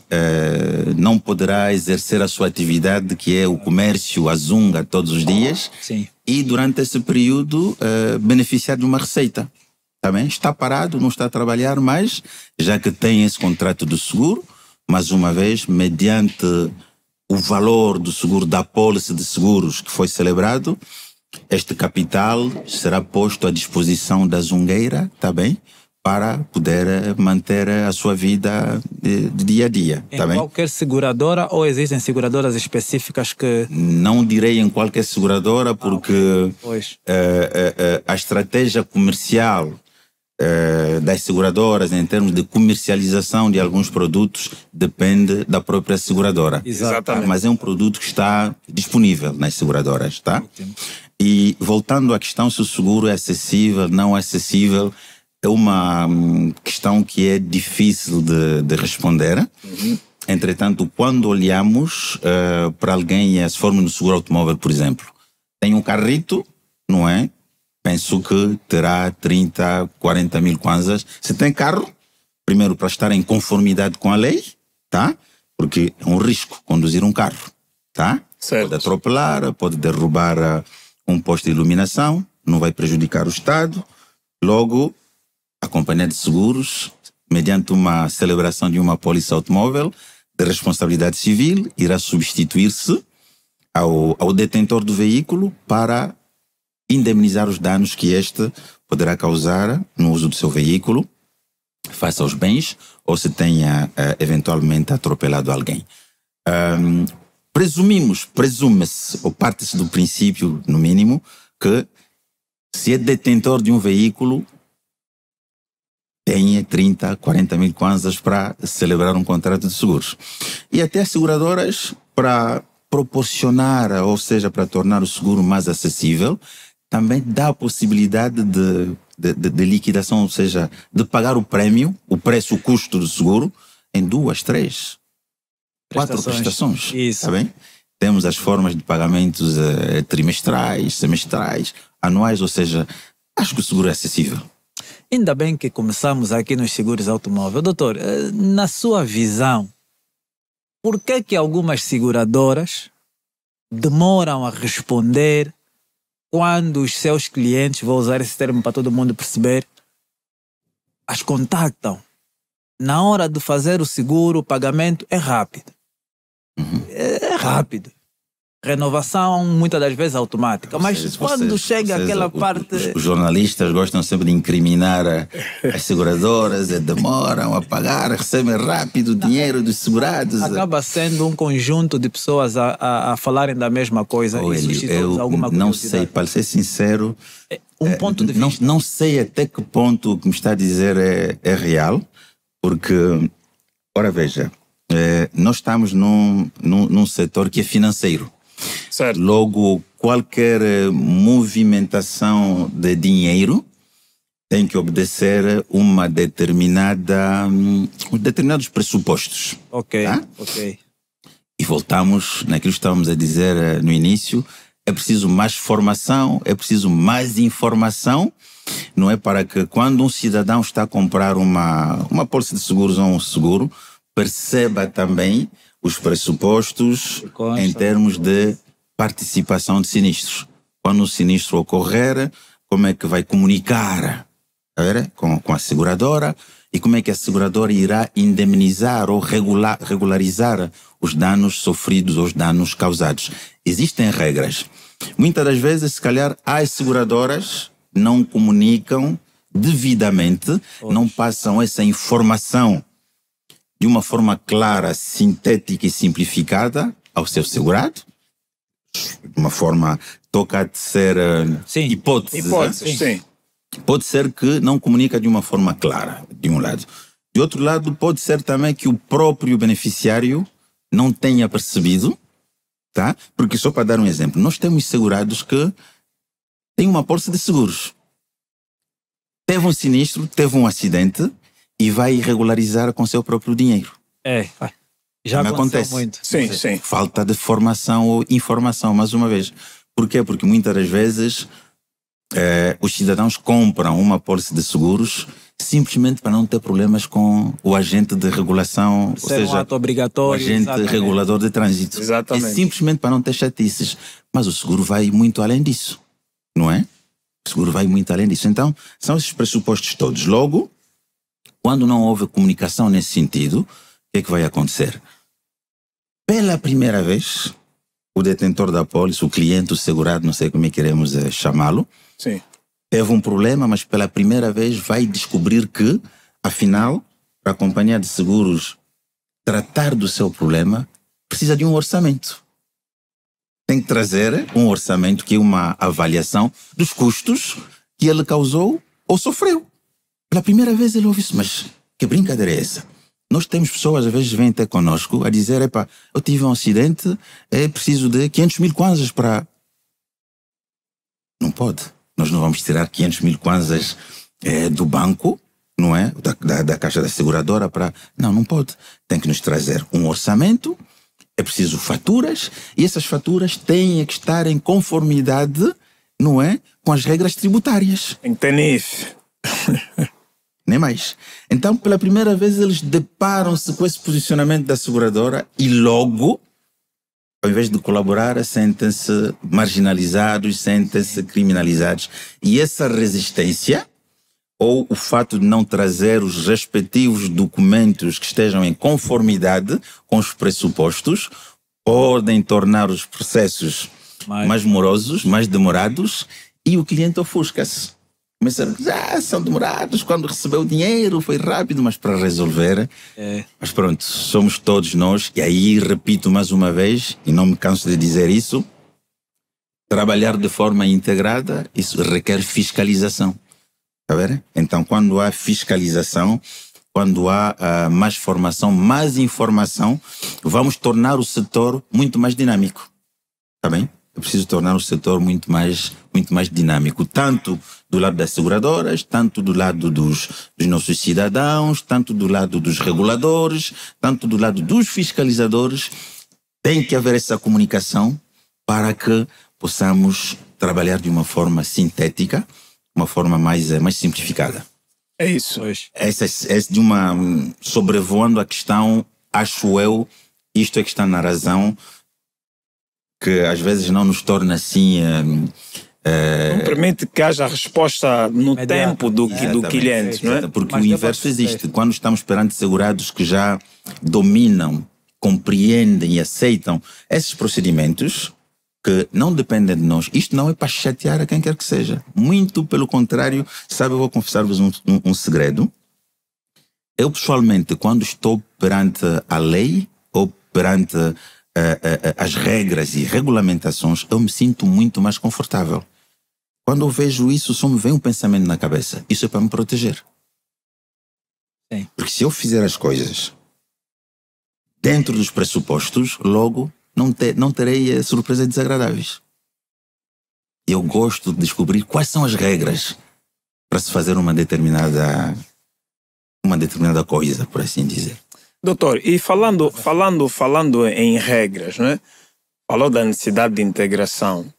[SPEAKER 1] não poderá exercer a sua atividade, que é o comércio, a zunga, todos os dias.
[SPEAKER 2] Sim.
[SPEAKER 1] E durante esse período beneficiar de uma receita. Tá bem? Está parado, não está a trabalhar mais, já que tem esse contrato de seguro, mas uma vez, mediante o valor do seguro, da apólice de seguros que foi celebrado, este capital será posto à disposição da zungueira, tá bem? Para poder manter a sua vida de dia a dia.
[SPEAKER 2] Em
[SPEAKER 1] tá bem?
[SPEAKER 2] qualquer seguradora ou existem seguradoras específicas que...
[SPEAKER 1] Não direi em qualquer seguradora, porque
[SPEAKER 2] Pois.
[SPEAKER 1] a estratégia comercial das seguradoras em termos de comercialização de alguns produtos depende da própria seguradora.
[SPEAKER 2] Exatamente.
[SPEAKER 1] Mas é um produto que está disponível nas seguradoras, tá?
[SPEAKER 2] Ótimo.
[SPEAKER 1] E voltando à questão se o seguro é acessível, não é acessível, é uma questão que é difícil de responder. Entretanto, quando olhamos para alguém, se formos no seguro automóvel, por exemplo, tem um carrito, não é? Penso que terá 30, 40 mil kwanzas. Se tem carro, primeiro para estar em conformidade com a lei, tá? Porque é um risco conduzir um carro, tá?
[SPEAKER 3] Certo.
[SPEAKER 1] Pode atropelar, pode derrubar um poste de iluminação, não vai prejudicar o Estado. Logo, a companhia de seguros, mediante uma celebração de uma apólice automóvel de responsabilidade civil, irá substituir-se ao detentor do veículo para indemnizar os danos que este poderá causar no uso do seu veículo, face aos bens, ou se tenha eventualmente atropelado alguém. Presume-se, ou parte-se do princípio, no mínimo, que se é detentor de um veículo, tenha 30, 40 mil kwanzas para celebrar um contrato de seguros. E até as seguradoras, para proporcionar, ou seja, para tornar o seguro mais acessível, também dá a possibilidade de liquidação, ou seja, de pagar o prémio, o preço, o custo do seguro, em 2, 3, 4 prestações.
[SPEAKER 2] Isso.
[SPEAKER 1] Tá bem? Temos as formas de pagamentos trimestrais, semestrais, anuais, ou seja, acho que o seguro é acessível.
[SPEAKER 2] Ainda bem que começamos aqui nos seguros automóveis. Doutor, na sua visão, por que algumas seguradoras demoram a responder quando os seus clientes, vou usar esse termo para todo mundo perceber, as contactam? Na hora de fazer o seguro, o pagamento é rápido. É rápido. Renovação, muitas das vezes, automática. Mas quando chega aquela parte...
[SPEAKER 1] Os jornalistas gostam sempre de incriminar as seguradoras, demoram a pagar, recebem rápido o dinheiro dos segurados.
[SPEAKER 2] Acaba sendo um conjunto de pessoas a falarem da mesma coisa.
[SPEAKER 1] Eu não sei, para ser sincero,
[SPEAKER 2] ponto de vista.
[SPEAKER 1] Não sei até que ponto o que me está a dizer é real, porque, ora veja, nós estamos num setor que é financeiro.
[SPEAKER 3] Certo.
[SPEAKER 1] Logo, qualquer movimentação de dinheiro tem que obedecer determinados pressupostos.
[SPEAKER 2] Ok,
[SPEAKER 1] tá?
[SPEAKER 2] ok.
[SPEAKER 1] E voltamos naquilo que estávamos a dizer no início, é preciso mais formação, é preciso mais informação, não é? Para que quando um cidadão está a comprar uma pólice de seguros ou um seguro, perceba também os pressupostos em termos de participação de sinistros. Quando o sinistro ocorrer, como é que vai comunicar com a seguradora e como é que a seguradora irá indemnizar ou regularizar os danos sofridos ou os danos causados. Existem regras. Muitas das vezes, se calhar, as seguradoras não comunicam devidamente, não passam essa informação de uma forma clara, sintética e simplificada ao seu segurado, de uma forma toca a ser hipótese.
[SPEAKER 3] Sim.
[SPEAKER 1] Pode ser que não comunica de uma forma clara, de um lado. De outro lado, pode ser também que o próprio beneficiário não tenha percebido, tá? Porque só para dar um exemplo, nós temos segurados que têm uma apólice de seguros. Teve um sinistro, teve um acidente e vai regularizar com seu próprio dinheiro.
[SPEAKER 2] Já
[SPEAKER 1] acontece
[SPEAKER 2] muito.
[SPEAKER 3] Sim.
[SPEAKER 1] Falta de formação ou informação, mais uma vez. Por quê? Porque muitas das vezes os cidadãos compram uma apólice de seguros simplesmente para não ter problemas com o agente de regulação, ou seja,
[SPEAKER 2] um ato obrigatório,
[SPEAKER 1] o agente regulador de trânsito.
[SPEAKER 3] Exatamente.
[SPEAKER 1] É simplesmente para não ter chatices. Mas o seguro vai muito além disso, não é? O seguro vai muito além disso. Então, são esses pressupostos todos. Logo, quando não houve comunicação nesse sentido, o que é que vai acontecer? Pela primeira vez, o detentor da apólice, o cliente, o segurado, não sei como é que queremos chamá-lo,
[SPEAKER 3] Sim.
[SPEAKER 1] teve um problema, mas pela primeira vez vai descobrir que, afinal, para a companhia de seguros tratar do seu problema, precisa de um orçamento. Tem que trazer um orçamento que é uma avaliação dos custos que ele causou ou sofreu. Pela primeira vez ele ouve isso, mas que brincadeira é essa? Nós temos pessoas, às vezes, vêm até conosco a dizer, eu tive um acidente, preciso de 500 mil kwanzas para... Não pode. Nós não vamos tirar 500 mil kwanzas do banco, não é? Da caixa da seguradora para... Não pode. Tem que nos trazer um orçamento, é preciso faturas, e essas faturas têm que estar em conformidade, não é? Com as regras tributárias.
[SPEAKER 3] Em TNIF.
[SPEAKER 1] Nem mais. Então, pela primeira vez, eles deparam-se com esse posicionamento da seguradora e logo, ao invés de colaborar, sentem-se marginalizados, sentem-se criminalizados. E essa resistência, ou o fato de não trazer os respectivos documentos que estejam em conformidade com os pressupostos, podem tornar os processos mais morosos, mais demorados, e o cliente ofusca-se. Começa a dizer, são demorados, quando recebeu o dinheiro foi rápido, mas para resolver... Mas pronto, somos todos nós, e aí repito mais uma vez, e não me canso de dizer isso, trabalhar de forma integrada, isso requer fiscalização. Está a ver? Então, quando há fiscalização, quando há mais formação, mais informação, vamos tornar o setor muito mais dinâmico. Está bem? É preciso tornar o setor muito mais dinâmico, tanto do lado das seguradoras, tanto do lado dos nossos cidadãos, tanto do lado dos reguladores, tanto do lado dos fiscalizadores. Tem que haver essa comunicação para que possamos trabalhar de uma forma sintética, uma forma mais simplificada.
[SPEAKER 3] É isso.
[SPEAKER 1] Essa é de uma... Sobrevoando a questão, acho eu, isto é que está na razão, que às vezes não nos torna assim...
[SPEAKER 3] não permite que haja resposta no tempo do cliente, não é?
[SPEAKER 1] Porque o inverso existe. Quando estamos perante segurados que já dominam, compreendem e aceitam esses procedimentos que não dependem de nós, isto não é para chatear a quem quer que seja. Muito pelo contrário, sabe, eu vou confessar-vos um segredo. Eu pessoalmente, quando estou perante a lei ou perante as regras e regulamentações, eu me sinto muito mais confortável. Quando eu vejo isso, só me vem um pensamento na cabeça. Isso é para me proteger.
[SPEAKER 2] Sim.
[SPEAKER 1] Porque se eu fizer as coisas dentro dos pressupostos, logo não terei surpresas desagradáveis. Eu gosto de descobrir quais são as regras para se fazer uma determinada coisa, por assim dizer.
[SPEAKER 3] Doutor, e falando em regras, não é? Falou da necessidade de integração.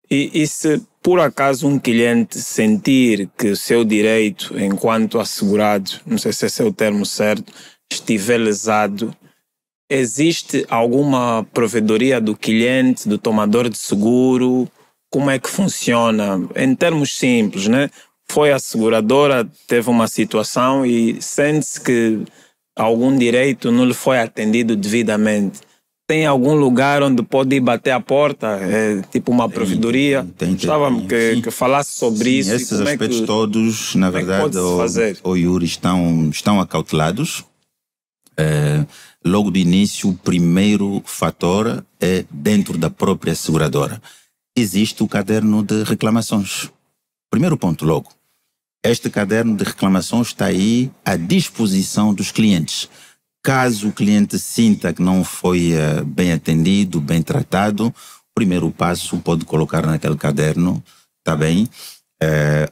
[SPEAKER 3] E se por acaso um cliente sentir que o seu direito enquanto assegurado, não sei se esse é o termo certo, estiver lesado, existe alguma provedoria do cliente, do tomador de seguro? Como é que funciona? Em termos simples, né? Foi a seguradora, teve uma situação e sente-se que algum direito não lhe foi atendido devidamente. tem algum lugar onde pode ir bater a porta? Tipo uma provedoria? Gostava que falasse sobre isso.
[SPEAKER 1] Esses aspectos todos, na verdade, o Yuri, estão acautelados. Logo de início, o primeiro fator é dentro da própria seguradora. Existe o caderno de reclamações. Primeiro ponto logo. Este caderno de reclamações está aí à disposição dos clientes. Caso o cliente sinta que não foi bem atendido, bem tratado, o primeiro passo pode colocar naquele caderno, tá bem,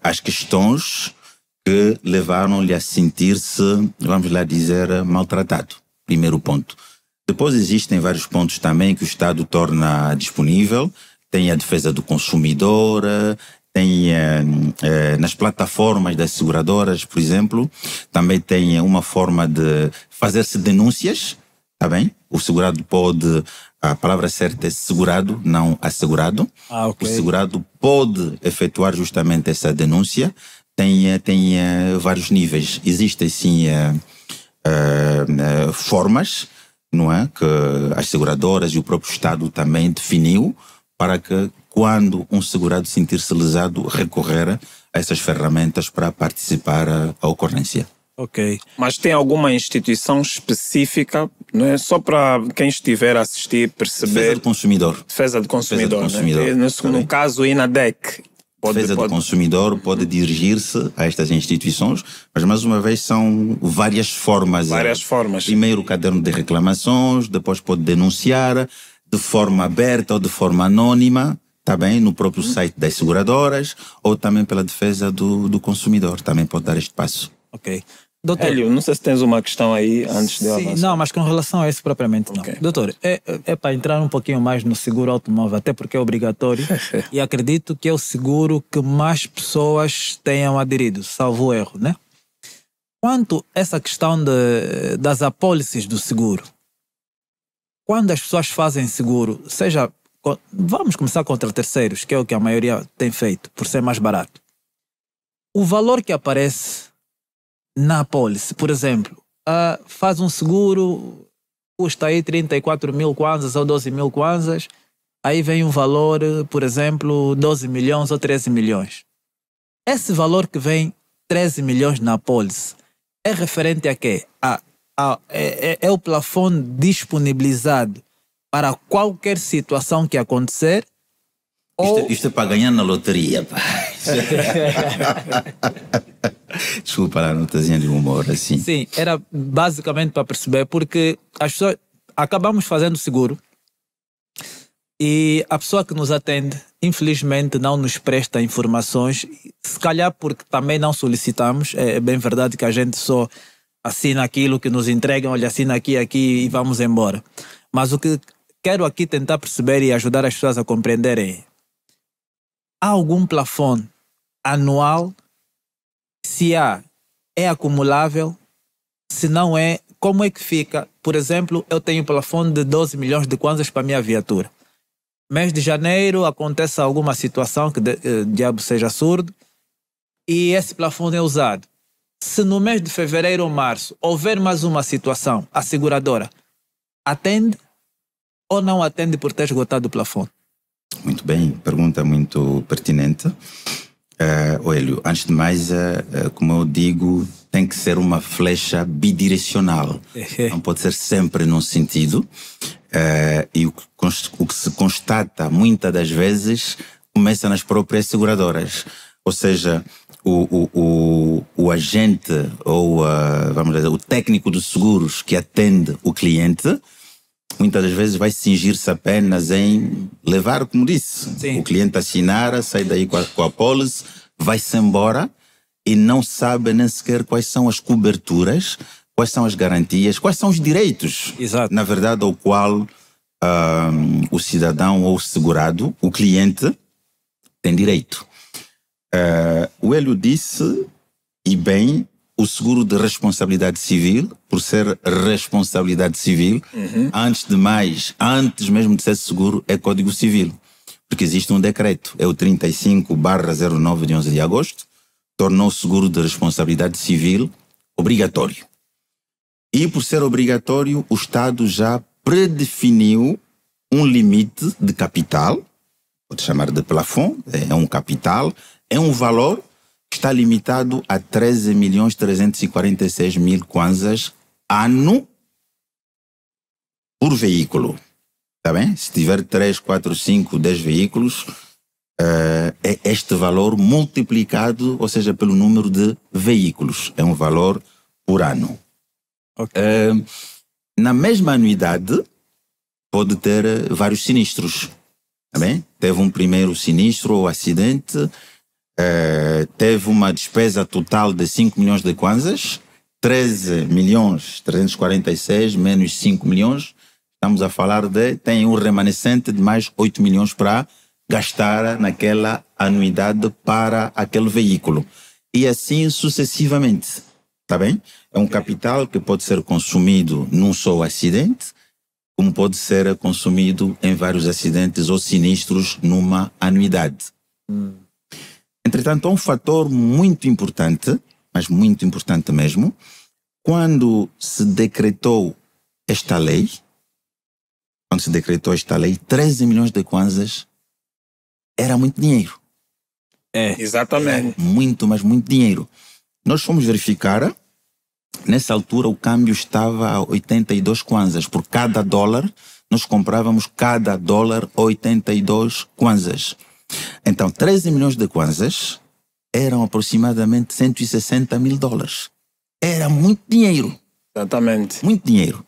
[SPEAKER 1] as questões que levaram-lhe a sentir-se, vamos lá dizer, maltratado. Primeiro ponto. Depois existem vários pontos também que o Estado torna disponível. Tem a defesa do consumidor, tem nas plataformas das seguradoras, por exemplo, também tem uma forma de fazer-se denúncias, tá bem? O segurado pode, a palavra certa é segurado, não assegurado.
[SPEAKER 2] Okay.
[SPEAKER 1] O segurado pode efetuar justamente essa denúncia. Tem vários níveis. Existem sim formas, não é? Que as seguradoras e o próprio Estado também definiu para que, quando um segurado sentir-se lesado, recorrer a essas ferramentas para participar à ocorrência.
[SPEAKER 2] Ok.
[SPEAKER 3] Mas tem alguma instituição específica, não é? Só para quem estiver a assistir perceber...
[SPEAKER 1] Defesa do consumidor.
[SPEAKER 3] Defesa do consumidor,
[SPEAKER 1] Defesa do consumidor.
[SPEAKER 3] Né? No caso, o INADEC.
[SPEAKER 1] Defesa do consumidor pode dirigir-se a estas instituições, mas mais uma vez são várias formas.
[SPEAKER 3] Várias formas.
[SPEAKER 1] Primeiro o caderno de reclamações, depois pode denunciar de forma aberta ou de forma anônima, tá bem, no próprio site das seguradoras, ou também pela defesa do consumidor, também pode dar este passo.
[SPEAKER 2] Ok. Doutor,
[SPEAKER 3] Hélio, não sei se tens uma questão aí antes de eu avançar.
[SPEAKER 2] Não, mas com relação a isso propriamente não.
[SPEAKER 3] Okay.
[SPEAKER 2] Doutor, é para entrar um pouquinho mais no seguro automóvel, até porque é obrigatório, e acredito que é o seguro que mais pessoas tenham aderido, salvo erro, né? Quanto a essa questão das apólices do seguro, quando as pessoas fazem seguro, seja, vamos começar contra terceiros, que é o que a maioria tem feito, por ser mais barato. O valor que aparece na apólice, por exemplo, faz um seguro, custa aí 34 mil kwanzas ou 12 mil kwanzas, aí vem um valor, por exemplo, 12 milhões ou 13 milhões. Esse valor que vem 13 milhões na apólice é referente a quê? É o plafond disponibilizado para qualquer situação que acontecer?
[SPEAKER 1] Isto é para ganhar na loteria, pá. Desculpa lá, notazinha de humor, assim.
[SPEAKER 2] Sim, era basicamente para perceber, porque as pessoas acabamos fazendo seguro e a pessoa que nos atende, infelizmente, não nos presta informações, se calhar porque também não solicitamos. É bem verdade que a gente só assina aquilo que nos entregam, olha, assina aqui e vamos embora. Mas o que quero aqui tentar perceber e ajudar as pessoas a compreenderem: há algum plafond anual? Se é acumulável? Se não é, como é que fica? Por exemplo, eu tenho plafond de 12 milhões de kwanzas para a minha viatura. Mês de janeiro acontece alguma situação que diabo seja surdo e esse plafond é usado. Se no mês de fevereiro ou março houver mais uma situação, a seguradora atende ou não atende por ter esgotado o plafond?
[SPEAKER 1] Muito bem, pergunta muito pertinente. Hélio, antes de mais, como eu digo, tem que ser uma flecha bidirecional. Não pode ser sempre num sentido. E o que se constata muitas das vezes começa nas próprias seguradoras. Ou seja, o agente ou vamos dizer, o técnico dos seguros que atende o cliente muitas das vezes vai cingir-se apenas em levar, como disse,
[SPEAKER 2] sim,
[SPEAKER 1] o cliente assinar, sai daí com a pólice, vai-se embora e não sabe nem sequer quais são as coberturas, quais são as garantias, quais são os direitos,
[SPEAKER 2] exato,
[SPEAKER 1] na verdade, ao qual o cidadão ou o segurado, o cliente, tem direito. O Hélio disse, e bem, o seguro de responsabilidade civil, por ser responsabilidade civil, antes mesmo de ser seguro, é Código Civil. Porque existe um decreto, é o 35/09 de 11 de agosto, tornou o seguro de responsabilidade civil obrigatório. E por ser obrigatório, o Estado já predefiniu um limite de capital, pode chamar de plafond, é um capital, é um valor que está limitado a 13.346.000 kwanzas ano por veículo. Está bem? Se tiver 3, 4, 5, 10 veículos, é este valor multiplicado, ou seja, pelo número de veículos. É um valor por ano.
[SPEAKER 2] Ok.
[SPEAKER 1] Na mesma anuidade, pode ter vários sinistros. Tá bem? Teve um primeiro sinistro ou acidente, teve uma despesa total de 5 milhões de kwanzas, 13.346 menos 5 milhões, estamos a falar tem um remanescente de mais 8 milhões para gastar naquela anuidade para aquele veículo. E assim sucessivamente. Tá bem? É um capital que pode ser consumido num só acidente, como pode ser consumido em vários acidentes ou sinistros numa anuidade. Entretanto, há um fator muito importante, mas muito importante mesmo, quando se decretou esta lei, 13 milhões de kwanzas era muito dinheiro.
[SPEAKER 3] Exatamente.
[SPEAKER 1] Muito, mas muito dinheiro. Nós fomos verificar, nessa altura o câmbio estava a 82 kwanzas. Por cada dólar, nós comprávamos cada dólar 82 kwanzas. Então, 13 milhões de kwanzas eram aproximadamente 160 mil dólares. Era muito dinheiro.
[SPEAKER 3] Exatamente.
[SPEAKER 1] Muito dinheiro.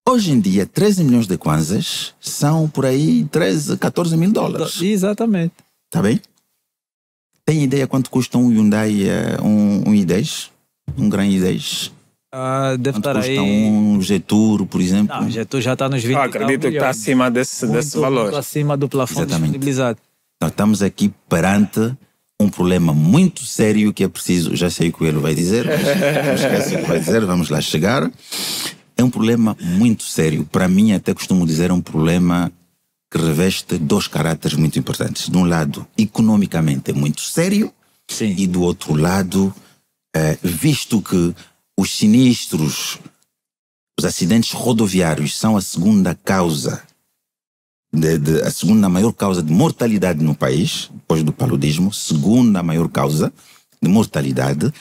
[SPEAKER 1] Hoje em dia, 13 milhões de kwanzas são por aí 13, 14 mil dólares.
[SPEAKER 2] Exatamente.
[SPEAKER 1] Tá bem? Tem ideia quanto custa um Hyundai, um i10? Um Gran i10?
[SPEAKER 2] Deve
[SPEAKER 1] Quanto
[SPEAKER 2] estar
[SPEAKER 1] custa
[SPEAKER 2] aí.
[SPEAKER 1] um G-Tour, por exemplo?
[SPEAKER 2] Não, já está nos 20
[SPEAKER 3] Acredito que está acima desse valor.
[SPEAKER 2] Muito acima do plafond
[SPEAKER 1] Exatamente.
[SPEAKER 2] disponibilizado.
[SPEAKER 1] Nós estamos aqui perante um problema muito sério que é preciso, já sei o que ele vai dizer, mas não esquece o que vai dizer, vamos lá chegar. É um problema muito sério. Para mim, até costumo dizer, é um problema que reveste dois caráteres muito importantes. De um lado, economicamente é muito sério,
[SPEAKER 2] Sim.
[SPEAKER 1] e do outro lado, visto que os sinistros, os acidentes rodoviários são a segunda causa, a segunda maior causa de mortalidade no país, depois do paludismo, segunda maior causa de mortalidade,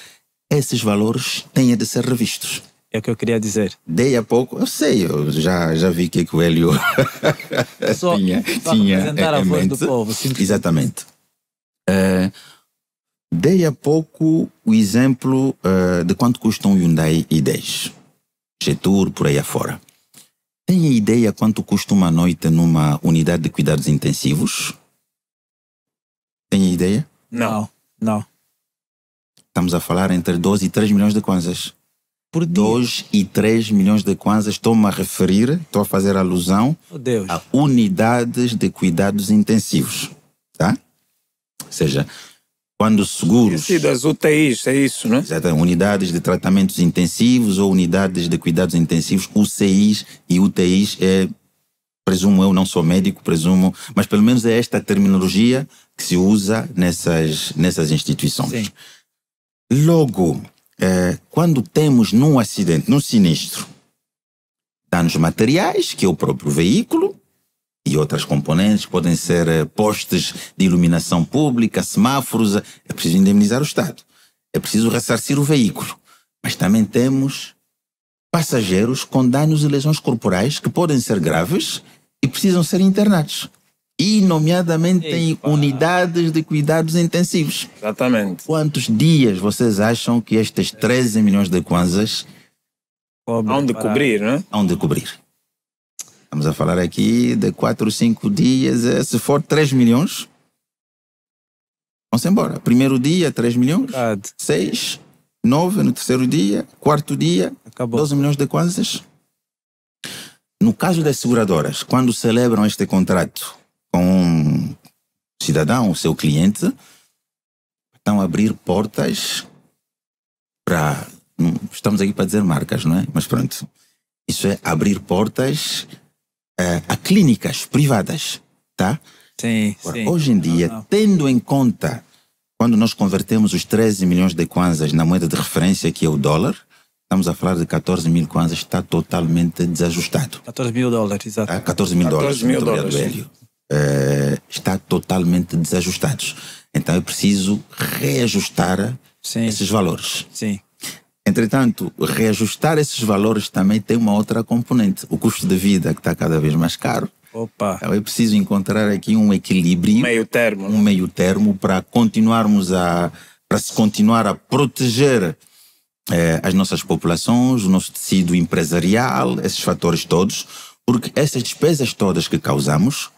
[SPEAKER 1] esses valores têm de ser revistos.
[SPEAKER 2] É o que eu queria dizer.
[SPEAKER 1] Dei a pouco, eu sei, eu já vi que o Hélio
[SPEAKER 2] Só
[SPEAKER 1] tinha
[SPEAKER 2] apresentar a
[SPEAKER 1] em
[SPEAKER 2] voz
[SPEAKER 1] mente.
[SPEAKER 2] do povo. Simplesmente.
[SPEAKER 1] Exatamente. Dei há pouco o exemplo de quanto custa um Hyundai i10, G-Tour, por aí afora. Tem a ideia quanto custa uma noite numa unidade de cuidados intensivos? Tem a ideia?
[SPEAKER 3] Não.
[SPEAKER 2] Não.
[SPEAKER 1] Estamos a falar entre 2 e 3 milhões de kwanzas.
[SPEAKER 2] Por dia.
[SPEAKER 1] 2 e 3 milhões de kwanzas, estou-me a referir, estou a fazer alusão
[SPEAKER 2] Oh, Deus.
[SPEAKER 1] a unidades de cuidados intensivos, tá? Ou seja, quando os seguros...
[SPEAKER 3] Sim, das UTIs, é isso, não é?
[SPEAKER 1] Exatamente, unidades de tratamentos intensivos ou unidades de cuidados intensivos, UCIs e UTIs, presumo eu, não sou médico, presumo, mas pelo menos é esta terminologia que se usa nessas instituições.
[SPEAKER 2] Sim.
[SPEAKER 1] Logo, quando temos num acidente, num sinistro, danos materiais, que é o próprio veículo, e outras componentes, podem ser postes de iluminação pública, semáforos, é preciso indemnizar o Estado. É preciso ressarcir o veículo. Mas também temos passageiros com danos e lesões corporais que podem ser graves e precisam ser internados. E, nomeadamente, em unidades de cuidados intensivos.
[SPEAKER 3] Exatamente.
[SPEAKER 1] Quantos dias vocês acham que estes 13 milhões de kwanzas
[SPEAKER 3] Hão de cobrir, não é?
[SPEAKER 1] hão de cobrir? Estamos a falar aqui de 4, 5 dias, se for 3 milhões, vão-se embora. Primeiro dia, 3 milhões, 6, 9 no terceiro dia, quarto dia,
[SPEAKER 2] Acabou.
[SPEAKER 1] 12 milhões de kwanzas. No caso das seguradoras, quando celebram este contrato com um cidadão, o seu cliente, estão a abrir portas para... Estamos aqui para dizer marcas, não é? Mas pronto. Isso é abrir portas a clínicas privadas, tá?
[SPEAKER 2] Sim,
[SPEAKER 1] Agora,
[SPEAKER 2] sim.
[SPEAKER 1] hoje em dia, tendo em conta, quando nós convertemos os 13 milhões de kwanzas na moeda de referência, que é o dólar, estamos a falar de 14 mil kwanzas, está totalmente desajustado.
[SPEAKER 2] 14 mil dólares, exato.
[SPEAKER 1] 14 mil dólares.
[SPEAKER 3] 14 mil
[SPEAKER 1] muito obrigado,
[SPEAKER 3] dólares.
[SPEAKER 1] Hélio. Está totalmente desajustado. Então é preciso reajustar
[SPEAKER 2] Sim.
[SPEAKER 1] esses valores.
[SPEAKER 2] Sim.
[SPEAKER 1] Entretanto, reajustar esses valores também tem uma outra componente. O custo de vida, que está cada vez mais caro.
[SPEAKER 2] Opa.
[SPEAKER 1] Então é preciso encontrar aqui um equilíbrio,
[SPEAKER 3] Meio termo.
[SPEAKER 1] um meio termo para se continuar a proteger as nossas populações, o nosso tecido empresarial, esses fatores todos, porque essas despesas todas que causamos,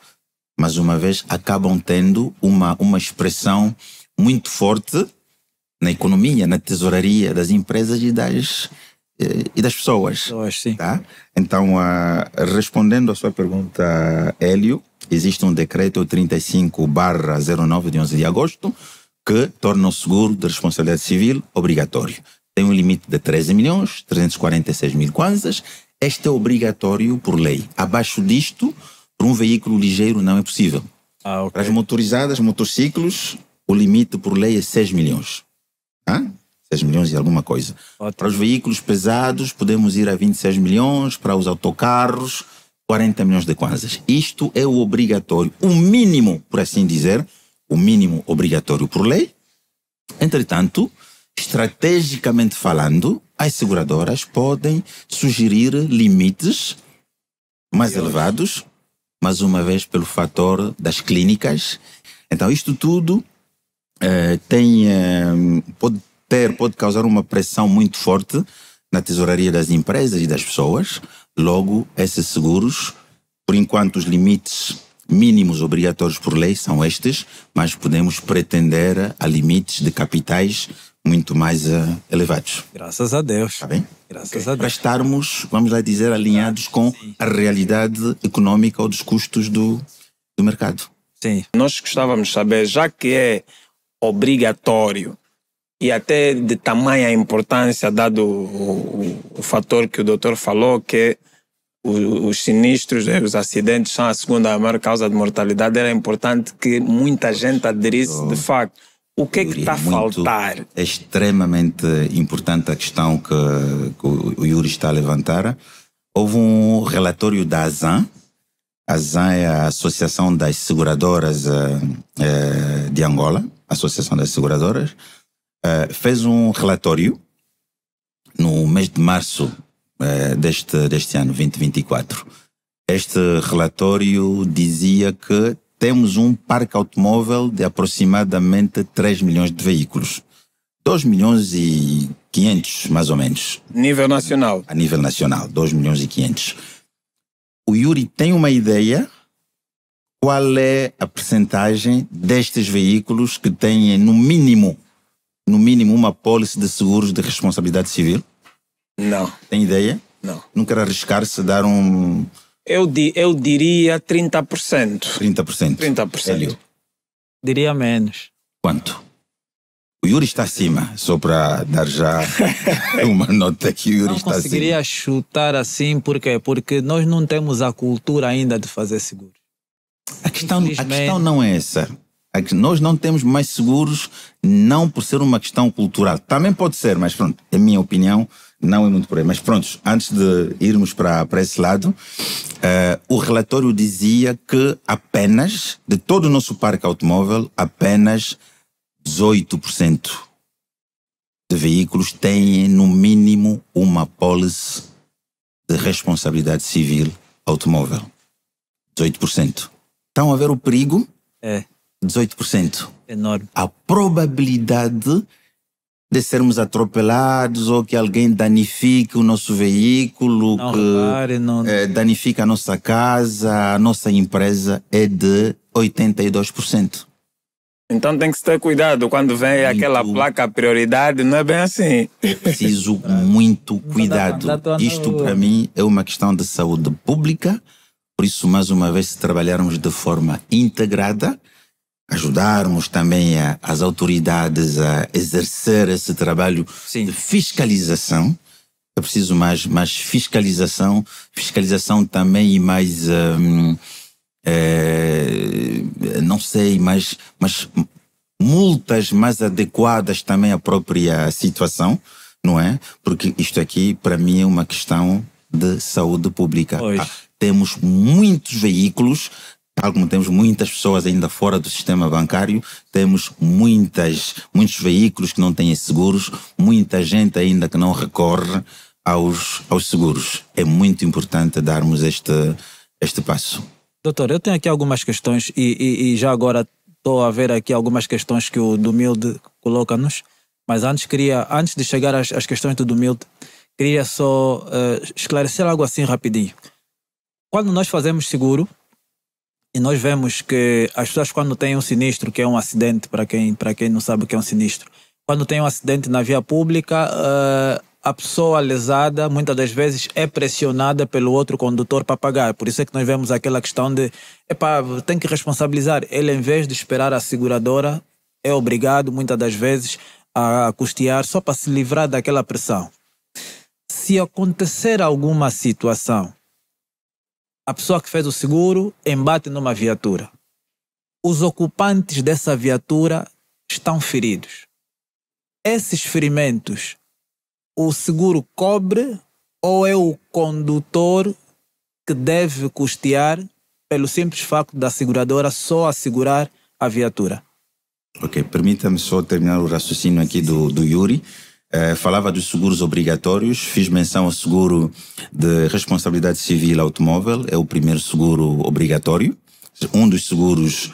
[SPEAKER 1] mais uma vez, acabam tendo uma expressão muito forte na economia, na tesouraria das empresas e das pessoas.
[SPEAKER 2] Sim.
[SPEAKER 1] Tá? Então, respondendo à sua pergunta, Hélio, existe um decreto 35/09 de 11 de agosto que torna o seguro de responsabilidade civil obrigatório. Tem um limite de 13.346.000 kwanzas. Este é obrigatório por lei. Abaixo disto, para um veículo ligeiro não é possível.
[SPEAKER 2] Ok.
[SPEAKER 1] Para as motorizadas, motociclos, o limite por lei é 6 milhões. 6 milhões e alguma coisa.
[SPEAKER 2] Ótimo.
[SPEAKER 1] Para os veículos pesados, podemos ir a 26 milhões. Para os autocarros, 40 milhões de kwanzas. Isto é o obrigatório, o mínimo, por assim dizer, o mínimo obrigatório por lei. Entretanto, estrategicamente falando, as seguradoras podem sugerir limites mais elevados, mais uma vez pelo fator das clínicas. Então, isto tudo pode causar uma pressão muito forte na tesouraria das empresas e das pessoas. Logo, esses seguros, por enquanto os limites mínimos obrigatórios por lei são estes, mas podemos pretender a limites de capitais muito mais elevados.
[SPEAKER 2] Graças a Deus.
[SPEAKER 1] Está bem?
[SPEAKER 2] Graças a
[SPEAKER 1] Para
[SPEAKER 2] Deus.
[SPEAKER 1] estarmos, vamos lá dizer, alinhados com a realidade econômica ou dos custos do mercado.
[SPEAKER 2] Sim.
[SPEAKER 3] Nós gostávamos de saber, já que é obrigatório e até de tamanha importância, dado o fator que o doutor falou, que os sinistros, os acidentes são a segunda maior causa de mortalidade, era importante que muita gente aderisse de facto. O que é que está a faltar?
[SPEAKER 1] É extremamente importante a questão que o Yuri está a levantar. Houve um relatório da ASAN. A ASAN é a Associação das Seguradoras de Angola, Associação das Seguradoras, fez um relatório no mês de março deste ano, 2024. Este relatório dizia que temos um parque automóvel de aproximadamente 3 milhões de veículos. 2 milhões e 500, mais ou menos.
[SPEAKER 3] Nível nacional.
[SPEAKER 1] A nível nacional, 2 milhões e 500. O Yuri tem uma ideia qual é a percentagem destes veículos que têm, no mínimo, uma apólice de seguros de responsabilidade civil?
[SPEAKER 3] Não.
[SPEAKER 1] Tem ideia?
[SPEAKER 3] Não.
[SPEAKER 1] Não quero arriscar-se a dar um...
[SPEAKER 3] Eu diria 30%.
[SPEAKER 1] 30%.
[SPEAKER 3] 30%.
[SPEAKER 1] Hélio,
[SPEAKER 2] Diria menos.
[SPEAKER 1] quanto? O Yuri está acima, só para dar já uma nota que o Yuri
[SPEAKER 2] Não
[SPEAKER 1] está acima.
[SPEAKER 2] conseguiria chutar assim, por quê? Porque nós não temos a cultura ainda de fazer seguro.
[SPEAKER 1] A questão não é essa. Nós não temos mais seguros, não por ser uma questão cultural. Também pode ser, mas pronto, é a minha opinião, não é muito por aí. Mas pronto, antes de irmos para esse lado, o relatório dizia que apenas, de todo o nosso parque automóvel, apenas 18% de veículos têm, no mínimo, uma apólice de responsabilidade civil automóvel. 18%. Estão a ver o perigo?
[SPEAKER 2] É
[SPEAKER 1] 18%.
[SPEAKER 2] enorme.
[SPEAKER 1] A probabilidade de sermos atropelados ou que alguém danifique o nosso veículo,
[SPEAKER 2] Não
[SPEAKER 1] que
[SPEAKER 2] repare, não...
[SPEAKER 1] danifique a nossa casa, a nossa empresa, é de 82%.
[SPEAKER 3] Então tem que se ter cuidado quando vem aquela placa prioridade, não é bem assim.
[SPEAKER 1] É preciso muito cuidado. Isto, para mim, é uma questão de saúde pública. Por isso, mais uma vez, se trabalharmos de forma integrada, ajudarmos também as autoridades a exercer esse trabalho de fiscalização. É preciso mais fiscalização também e mais, não sei, mais multas mais adequadas também à própria situação. não é? Porque isto aqui, para mim, é uma questão de saúde pública. Temos muitos veículos, tal como temos muitas pessoas ainda fora do sistema bancário, temos muitos veículos que não têm seguros, muita gente ainda que não recorre aos seguros. É muito importante darmos este passo.
[SPEAKER 2] Doutor, eu tenho aqui algumas questões e já agora estou a ver aqui algumas questões que o Dumilde coloca-nos, mas antes de chegar às questões do Dumilde, queria só esclarecer algo assim rapidinho. Quando nós fazemos seguro, e nós vemos que as pessoas quando têm um sinistro, que é um acidente, para quem não sabe o que é um sinistro, quando tem um acidente na via pública, a pessoa lesada muitas das vezes é pressionada pelo outro condutor para pagar. Por isso é que nós vemos aquela questão de tem que responsabilizar. Ele, em vez de esperar a seguradora, é obrigado muitas das vezes a custear só para se livrar daquela pressão. Se acontecer alguma situação, a pessoa que fez o seguro embate numa viatura, os ocupantes dessa viatura estão feridos. Esses ferimentos, o seguro cobre ou é o condutor que deve custear pelo simples facto da seguradora só assegurar a viatura?
[SPEAKER 1] Ok, permita-me só terminar o raciocínio aqui do Yuri. Falava dos seguros obrigatórios, fiz menção ao seguro de responsabilidade civil automóvel, é o primeiro seguro obrigatório, um dos seguros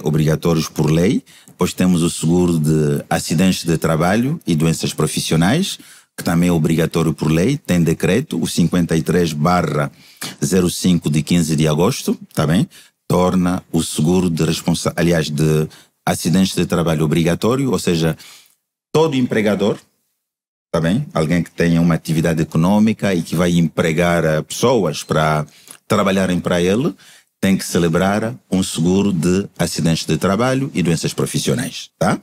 [SPEAKER 1] obrigatórios por lei. Depois temos o seguro de acidentes de trabalho e doenças profissionais, que também é obrigatório por lei, tem decreto, o 53/05 de 15 de agosto, tá bem? Torna o seguro de de acidentes de trabalho obrigatório, ou seja, todo empregador, tá bem? Alguém que tenha uma atividade econômica e que vai empregar pessoas para trabalharem para ele, tem que celebrar um seguro de acidentes de trabalho e doenças profissionais, tá?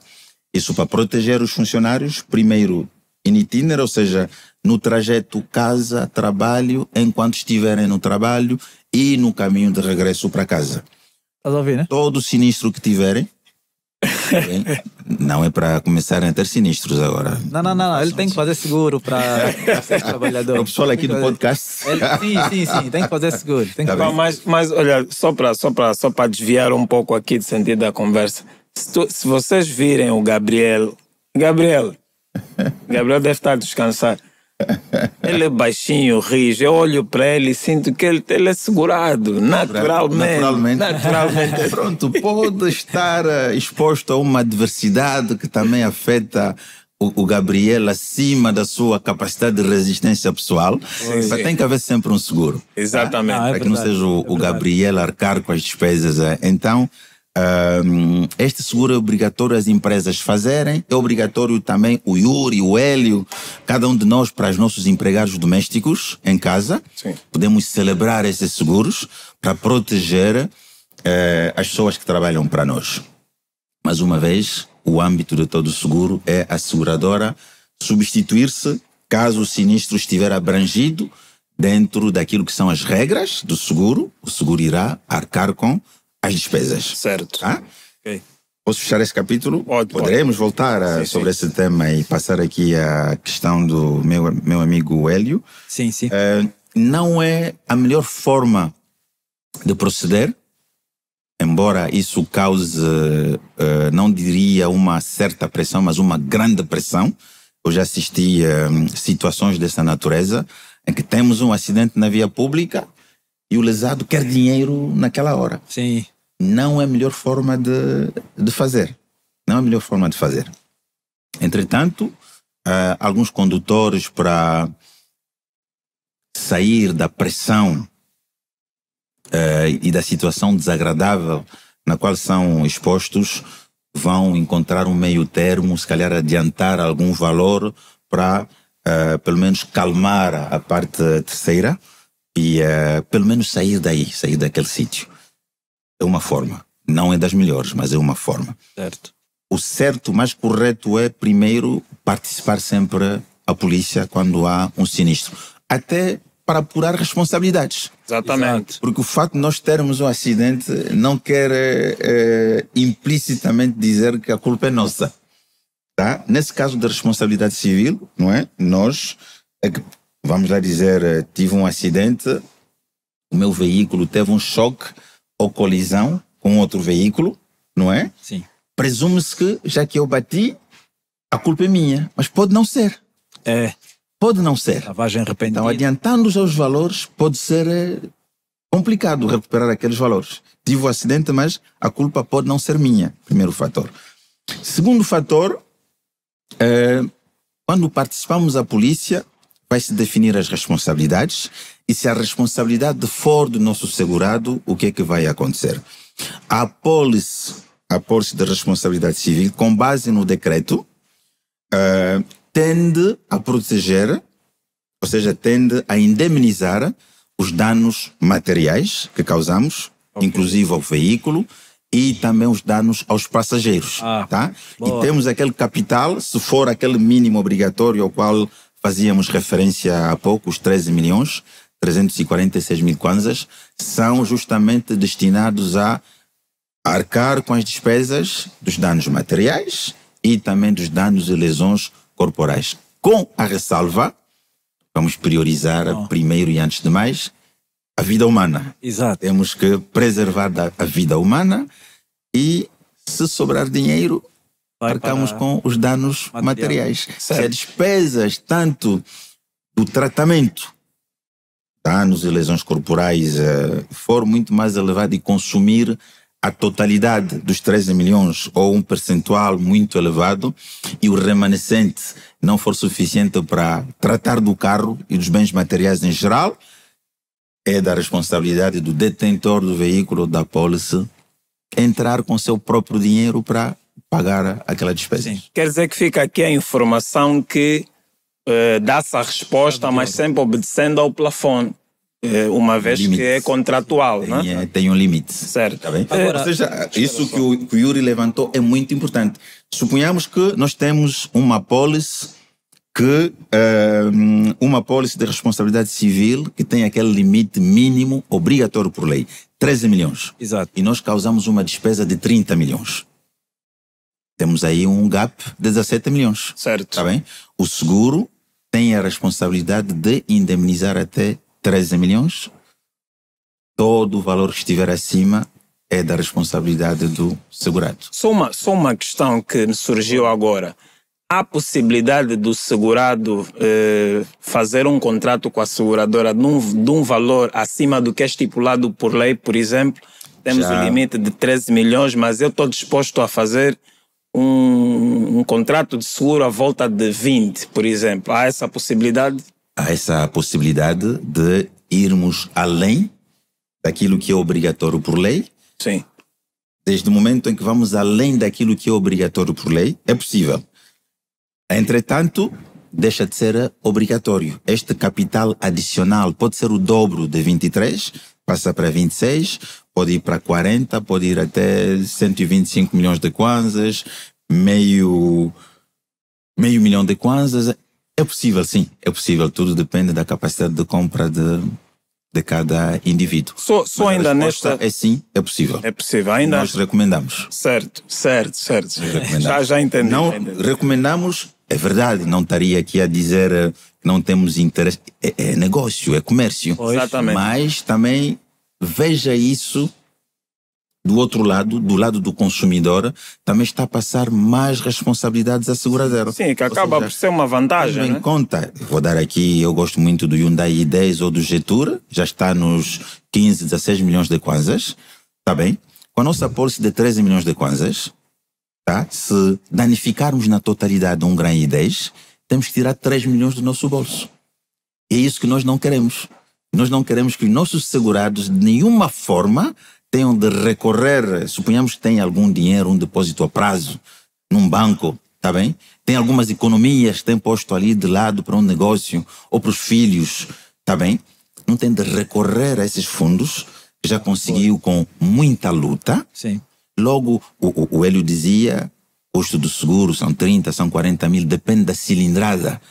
[SPEAKER 1] Isso para proteger os funcionários, primeiro in itinere, ou seja, no trajeto casa-trabalho, enquanto estiverem no trabalho e no caminho de regresso para casa.
[SPEAKER 2] Estás a ouvir, né?
[SPEAKER 1] Todo sinistro que tiverem, bem, não é para começarem a ter sinistros agora.
[SPEAKER 2] Não. Ele tem que fazer seguro para ser trabalhador.
[SPEAKER 1] O pessoal aqui do podcast.
[SPEAKER 2] Sim, tem que fazer seguro. Tem que fazer.
[SPEAKER 3] Mas olha, só para desviar um pouco aqui do sentido da conversa, se vocês virem o Gabriel deve estar a descansar. Ele é baixinho, rijo. Eu olho para ele e sinto que ele é segurado, naturalmente.
[SPEAKER 1] Pronto, pode estar exposto a uma adversidade que também afeta o Gabriel acima da sua capacidade de resistência pessoal. Mas tem que haver sempre um seguro.
[SPEAKER 3] Exatamente.
[SPEAKER 1] Para que não seja o Gabriel arcar com as despesas. Então, este seguro é obrigatório as empresas fazerem, é obrigatório também o Yuri, o Hélio, cada um de nós para os nossos empregados domésticos em casa.
[SPEAKER 3] Sim.
[SPEAKER 1] Podemos celebrar esses seguros para proteger as pessoas que trabalham para nós. Mais uma vez, o âmbito de todo o seguro é a seguradora substituir-se caso o sinistro estiver abrangido dentro daquilo que são as regras do seguro. O seguro irá arcar com as despesas.
[SPEAKER 3] Certo.
[SPEAKER 1] Tá?
[SPEAKER 3] Okay.
[SPEAKER 1] Posso fechar esse capítulo?
[SPEAKER 3] Poderemos
[SPEAKER 1] voltar sobre esse tema e passar aqui a questão do meu amigo Hélio.
[SPEAKER 2] Sim.
[SPEAKER 1] Não é a melhor forma de proceder, embora isso cause, não diria uma certa pressão, mas uma grande pressão. Eu já assisti situações dessa natureza, em que temos um acidente na via pública e o lesado quer dinheiro naquela hora.
[SPEAKER 2] Sim.
[SPEAKER 1] Não é a melhor forma de fazer. Não é a melhor forma de fazer. Entretanto, alguns condutores, para sair da pressão e da situação desagradável na qual são expostos, vão encontrar um meio termo, se calhar adiantar algum valor para, pelo menos, calmar a parte terceira e pelo menos sair daquele sítio. É uma forma. Não é das melhores, mas é uma forma.
[SPEAKER 2] Certo.
[SPEAKER 1] O certo, mais correto é, primeiro, participar sempre a polícia quando há um sinistro. Até para apurar responsabilidades.
[SPEAKER 3] Exatamente.
[SPEAKER 1] Porque o facto de nós termos um acidente não quer implicitamente dizer que a culpa é nossa. Tá? Nesse caso de responsabilidade civil, não é? Nós, vamos lá dizer, tive um acidente, o meu veículo teve um choque ou colisão com outro veículo, não é?
[SPEAKER 2] Sim.
[SPEAKER 1] Presume-se que, já que eu bati, a culpa é minha, mas pode não ser. Pode não ser.
[SPEAKER 2] Lavagem repentina.
[SPEAKER 1] Então, adiantando já os valores, pode ser complicado recuperar aqueles valores. Tive o acidente, mas a culpa pode não ser minha, primeiro fator. Segundo fator, quando participamos da polícia, vai-se definir as responsabilidades, e se a responsabilidade for do nosso segurado, o que é que vai acontecer? A apólice de responsabilidade civil, com base no decreto, tende a proteger, ou seja, tende a indemnizar os danos materiais que causamos, inclusive ao veículo, e também os danos aos passageiros, tá?
[SPEAKER 2] Boa.
[SPEAKER 1] E temos aquele capital, se for aquele mínimo obrigatório ao qual fazíamos referência há pouco, os 13 milhões, 346 mil kwanzas, são justamente destinados a arcar com as despesas dos danos materiais e também dos danos e lesões corporais. Com a ressalva, vamos priorizar primeiro e antes de mais a vida humana.
[SPEAKER 2] Exato.
[SPEAKER 1] Temos que preservar a vida humana e, se sobrar dinheiro, arcamos com os danos materiais. Se as despesas, tanto do tratamento, danos e lesões corporais, for muito mais elevado e consumir a totalidade dos 13 milhões ou um percentual muito elevado e o remanescente não for suficiente para tratar do carro e dos bens materiais em geral, é da responsabilidade do detentor do veículo, da pólice, entrar com seu próprio dinheiro para pagar aquela despesa.
[SPEAKER 3] Sim. Quer dizer que fica aqui a informação que dá-se a resposta, mas sempre obedecendo ao plafond, uma vez que é contratual.
[SPEAKER 1] Tem um limite.
[SPEAKER 3] Certo.
[SPEAKER 1] Tá bem? Ou seja, isso que o Yuri levantou é muito importante. Suponhamos que nós temos uma apólice de responsabilidade civil que tem aquele limite mínimo obrigatório por lei, 13 milhões.
[SPEAKER 2] Exato.
[SPEAKER 1] E nós causamos uma despesa de 30 milhões. Temos aí um gap de 17 milhões.
[SPEAKER 3] Certo.
[SPEAKER 1] Tá bem? O seguro tem a responsabilidade de indemnizar até 13 milhões. Todo o valor que estiver acima é da responsabilidade do segurado.
[SPEAKER 3] Só uma questão que me surgiu agora. Há possibilidade do segurado fazer um contrato com a seguradora de um valor acima do que é estipulado por lei, por exemplo? Temos o limite de 13 milhões, mas eu estou disposto a fazer um contrato de seguro à volta de 20, por exemplo. Há essa possibilidade?
[SPEAKER 1] Há essa possibilidade de irmos além daquilo que é obrigatório por lei.
[SPEAKER 3] Sim.
[SPEAKER 1] Desde o momento em que vamos além daquilo que é obrigatório por lei, é possível. Entretanto, deixa de ser obrigatório. Este capital adicional pode ser o dobro de 23, passa para 26, pode ir para 40, pode ir até 125 milhões de kwanzas, meio milhão de kwanzas. É possível, sim, é possível. Tudo depende da capacidade de compra de cada indivíduo.
[SPEAKER 3] Só ainda nesta...
[SPEAKER 1] É sim, é possível.
[SPEAKER 3] É possível. Ainda...
[SPEAKER 1] Nós recomendamos.
[SPEAKER 3] Certo.
[SPEAKER 1] Recomendamos.
[SPEAKER 3] Já entendi.
[SPEAKER 1] Não recomendamos, é verdade, não estaria aqui a dizer que não temos interesse. É negócio, é comércio.
[SPEAKER 3] Exatamente.
[SPEAKER 1] Mas também veja isso do outro lado, do lado do consumidor, também está a passar mais responsabilidades à seguradora.
[SPEAKER 3] Sim, que acaba por ser uma vantagem.
[SPEAKER 1] Tendo em conta, vou dar aqui, eu gosto muito do Hyundai i10 ou do Getur, já está nos 15, 16 milhões de kwanzas, está bem? Com a nossa apólice de 13 milhões de kwanzas, tá? Se danificarmos na totalidade um Gran i10, temos que tirar 3 milhões do nosso bolso. E é isso que nós não queremos. Nós não queremos que os nossos segurados, de nenhuma forma, tenham de recorrer, suponhamos que tem algum dinheiro, um depósito a prazo, num banco, tá bem? Tem algumas economias que tem posto ali de lado para um negócio ou para os filhos, tá bem? Não tem de recorrer a esses fundos, que já conseguiu com muita luta.
[SPEAKER 2] Sim.
[SPEAKER 1] Logo, o Hélio dizia, custo do seguro são 30, são 40 mil, depende da cilindrada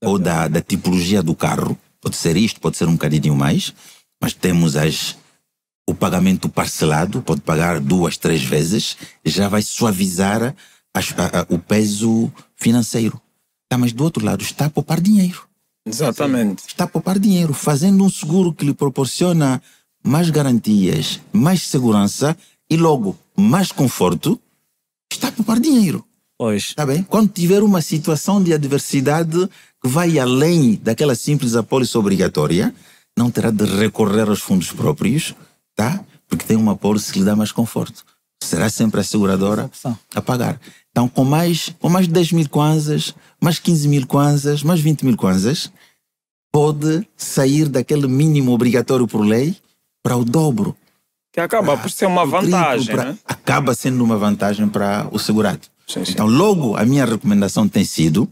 [SPEAKER 1] ou da tipologia do carro. Pode ser isto, pode ser um bocadinho mais, mas temos o pagamento parcelado, pode pagar 2, 3 vezes, já vai suavizar o peso financeiro. Tá, mas do outro lado está a poupar dinheiro.
[SPEAKER 3] Exatamente.
[SPEAKER 1] Está a poupar dinheiro, fazendo um seguro que lhe proporciona mais garantias, mais segurança e logo mais conforto, está a poupar dinheiro.
[SPEAKER 2] Pois.
[SPEAKER 1] Está bem? Quando tiver uma situação de adversidade que vai além daquela simples apólice obrigatória, não terá de recorrer aos fundos próprios, tá? Porque tem uma apólice que lhe dá mais conforto. Será sempre a seguradora a pagar. Então, com mais 10 mil kwanzas, mais 15 mil kwanzas, mais 20 mil kwanzas, pode sair daquele mínimo obrigatório por lei para o dobro.
[SPEAKER 3] Que acaba por ser uma vantagem, né?
[SPEAKER 1] Acaba sendo uma vantagem para o segurado.
[SPEAKER 3] Sim, sim.
[SPEAKER 1] Então, logo, a minha recomendação tem sido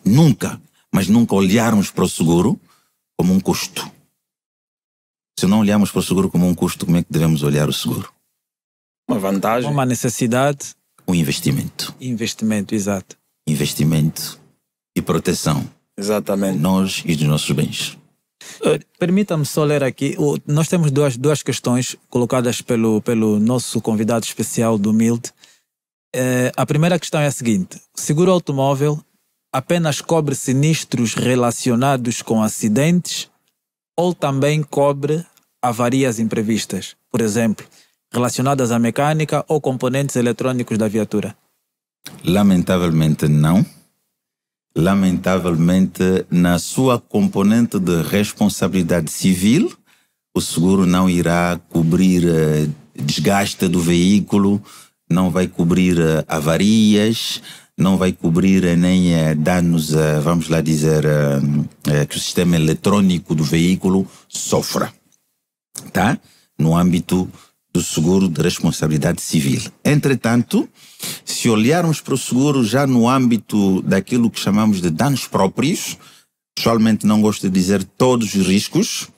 [SPEAKER 1] nunca, mas nunca olharmos para o seguro como um custo. Se não olharmos para o seguro como um custo, como é que devemos olhar o seguro?
[SPEAKER 3] Uma vantagem.
[SPEAKER 2] Uma necessidade.
[SPEAKER 1] Um investimento.
[SPEAKER 2] Investimento, exato.
[SPEAKER 1] Investimento e proteção.
[SPEAKER 3] Exatamente.
[SPEAKER 1] Nós e dos nossos bens.
[SPEAKER 2] Permita-me só ler aqui. Nós temos duas questões colocadas pelo nosso convidado especial do Mild. A primeira questão é a seguinte: o seguro automóvel apenas cobre sinistros relacionados com acidentes ou também cobre avarias imprevistas, por exemplo, relacionadas à mecânica ou componentes eletrônicos da viatura?
[SPEAKER 1] Lamentavelmente não. Lamentavelmente, na sua componente de responsabilidade civil, o seguro não irá cobrir desgaste do veículo, não vai cobrir avarias, não vai cobrir nem danos, vamos lá dizer, que o sistema eletrônico do veículo sofra, tá? No âmbito do seguro de responsabilidade civil. Entretanto, se olharmos para o seguro já no âmbito daquilo que chamamos de danos próprios, pessoalmente não gosto de dizer todos os riscos,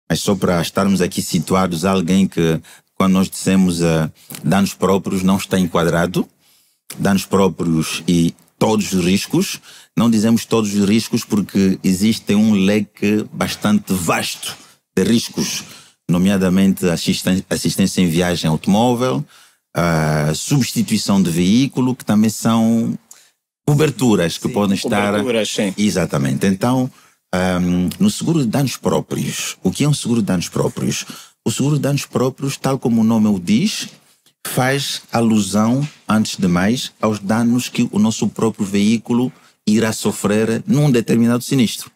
[SPEAKER 1] mas só para estarmos aqui situados, alguém que, quando nós dissemos danos próprios, não está enquadrado. Danos próprios e todos os riscos. Não dizemos todos os riscos porque existe um leque bastante vasto de riscos, nomeadamente assistência em viagem automóvel, substituição de veículo, que também são coberturas que podem estar...
[SPEAKER 3] Coberturas, sim.
[SPEAKER 1] Exatamente. Então, no seguro de danos próprios, o que é um seguro de danos próprios? O seguro de danos próprios, tal como o nome o diz, faz alusão, antes de mais, aos danos que o nosso próprio veículo irá sofrer num determinado sinistro.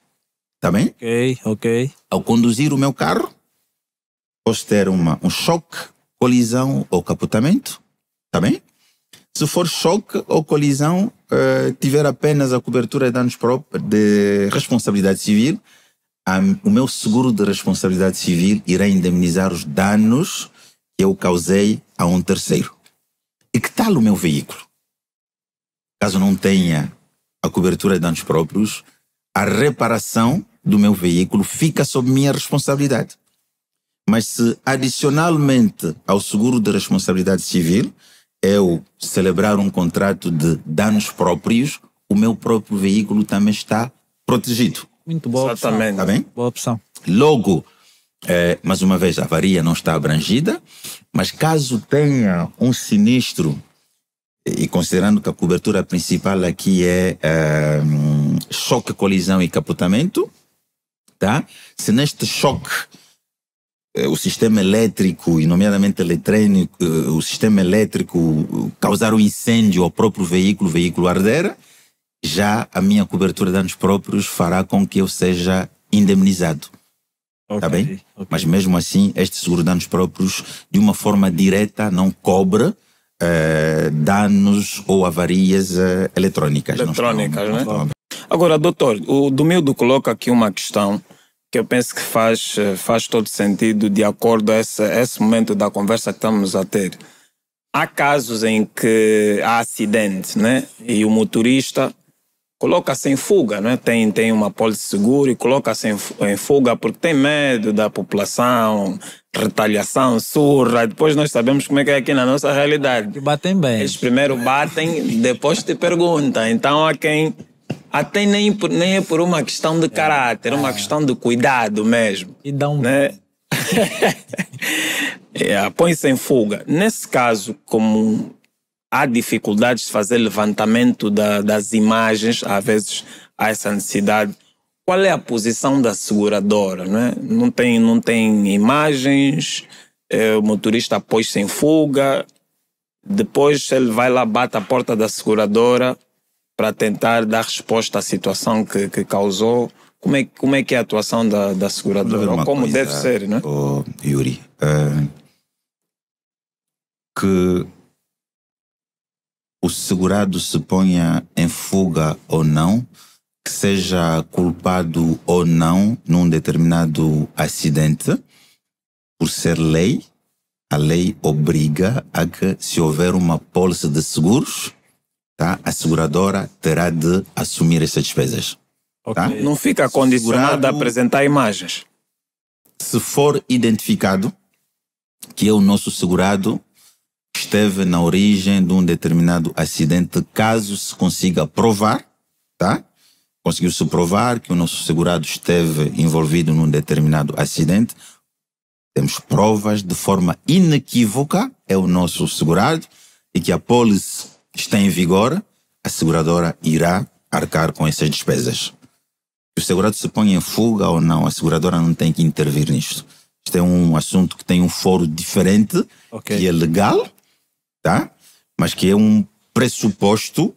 [SPEAKER 1] Está bem?
[SPEAKER 2] Ok.
[SPEAKER 1] Ao conduzir o meu carro, posso ter um choque, colisão ou capotamento. Está bem? Se for choque ou colisão, tiver apenas a cobertura de danos próprios de responsabilidade civil, o meu seguro de responsabilidade civil irá indemnizar os danos que eu causei a um terceiro. E que tal o meu veículo? Caso não tenha a cobertura de danos próprios, a reparação do meu veículo fica sob minha responsabilidade. Mas se adicionalmente ao seguro de responsabilidade civil, eu celebrar um contrato de danos próprios, o meu próprio veículo também está protegido.
[SPEAKER 2] Muito boa opção.
[SPEAKER 1] Está bem?
[SPEAKER 2] Boa opção.
[SPEAKER 1] Logo, mais uma vez, a avaria não está abrangida, mas caso tenha um sinistro, e considerando que a cobertura principal aqui é choque, colisão e capotamento, tá? Se neste choque o sistema elétrico, e nomeadamente eletrônico, o sistema elétrico causar um incêndio ao próprio veículo, o veículo arder, já a minha cobertura de danos próprios fará com que eu seja indemnizado. Está bem? Okay. Mas mesmo assim, este seguro de danos próprios, de uma forma direta, não cobre danos ou avarias eletrônicas.
[SPEAKER 3] Eletrônicas, né? Agora, doutor, o Domildo coloca aqui uma questão que eu penso que faz todo sentido de acordo a esse momento da conversa que estamos a ter. Há casos em que há acidente, né? E o motorista coloca-se em fuga, né? Tem uma pólice de seguro e coloca-se em fuga porque tem medo da população, retaliação, surra. Depois nós sabemos como é que é aqui na nossa realidade.
[SPEAKER 2] Que batem bem.
[SPEAKER 3] Eles primeiro batem, depois te perguntam. Então há quem... Até nem é por uma questão de caráter, é uma questão de cuidado mesmo.
[SPEAKER 2] E dá um...
[SPEAKER 3] Né? Põe-se em fuga. Nesse caso, como há dificuldades de fazer levantamento das imagens, às vezes há essa necessidade. Qual é a posição da seguradora? Não é? Não tem imagens, o motorista pôs-se em fuga, depois ele vai lá, bate a porta da seguradora para tentar dar resposta à situação que causou. Como é que é a atuação da seguradora? Ou como deve ser, não é?
[SPEAKER 1] Yuri, que o segurado se ponha em fuga ou não, que seja culpado ou não num determinado acidente, por ser lei, a lei obriga a que, se houver uma pólice de seguros, tá, a seguradora terá de assumir essas despesas. Tá?
[SPEAKER 3] Não fica condicionado a apresentar imagens.
[SPEAKER 1] Se for identificado que é o nosso segurado esteve na origem de um determinado acidente, caso se consiga provar, tá? Conseguiu-se provar que o nosso segurado esteve envolvido num determinado acidente, temos provas de forma inequívoca, é o nosso segurado, e que a pólice está em vigor, a seguradora irá arcar com essas despesas. Se o segurado se põe em fuga ou não, a seguradora não tem que intervir nisto. Isto é um assunto que tem um foro diferente, que é legal, tá? Mas que é um pressuposto.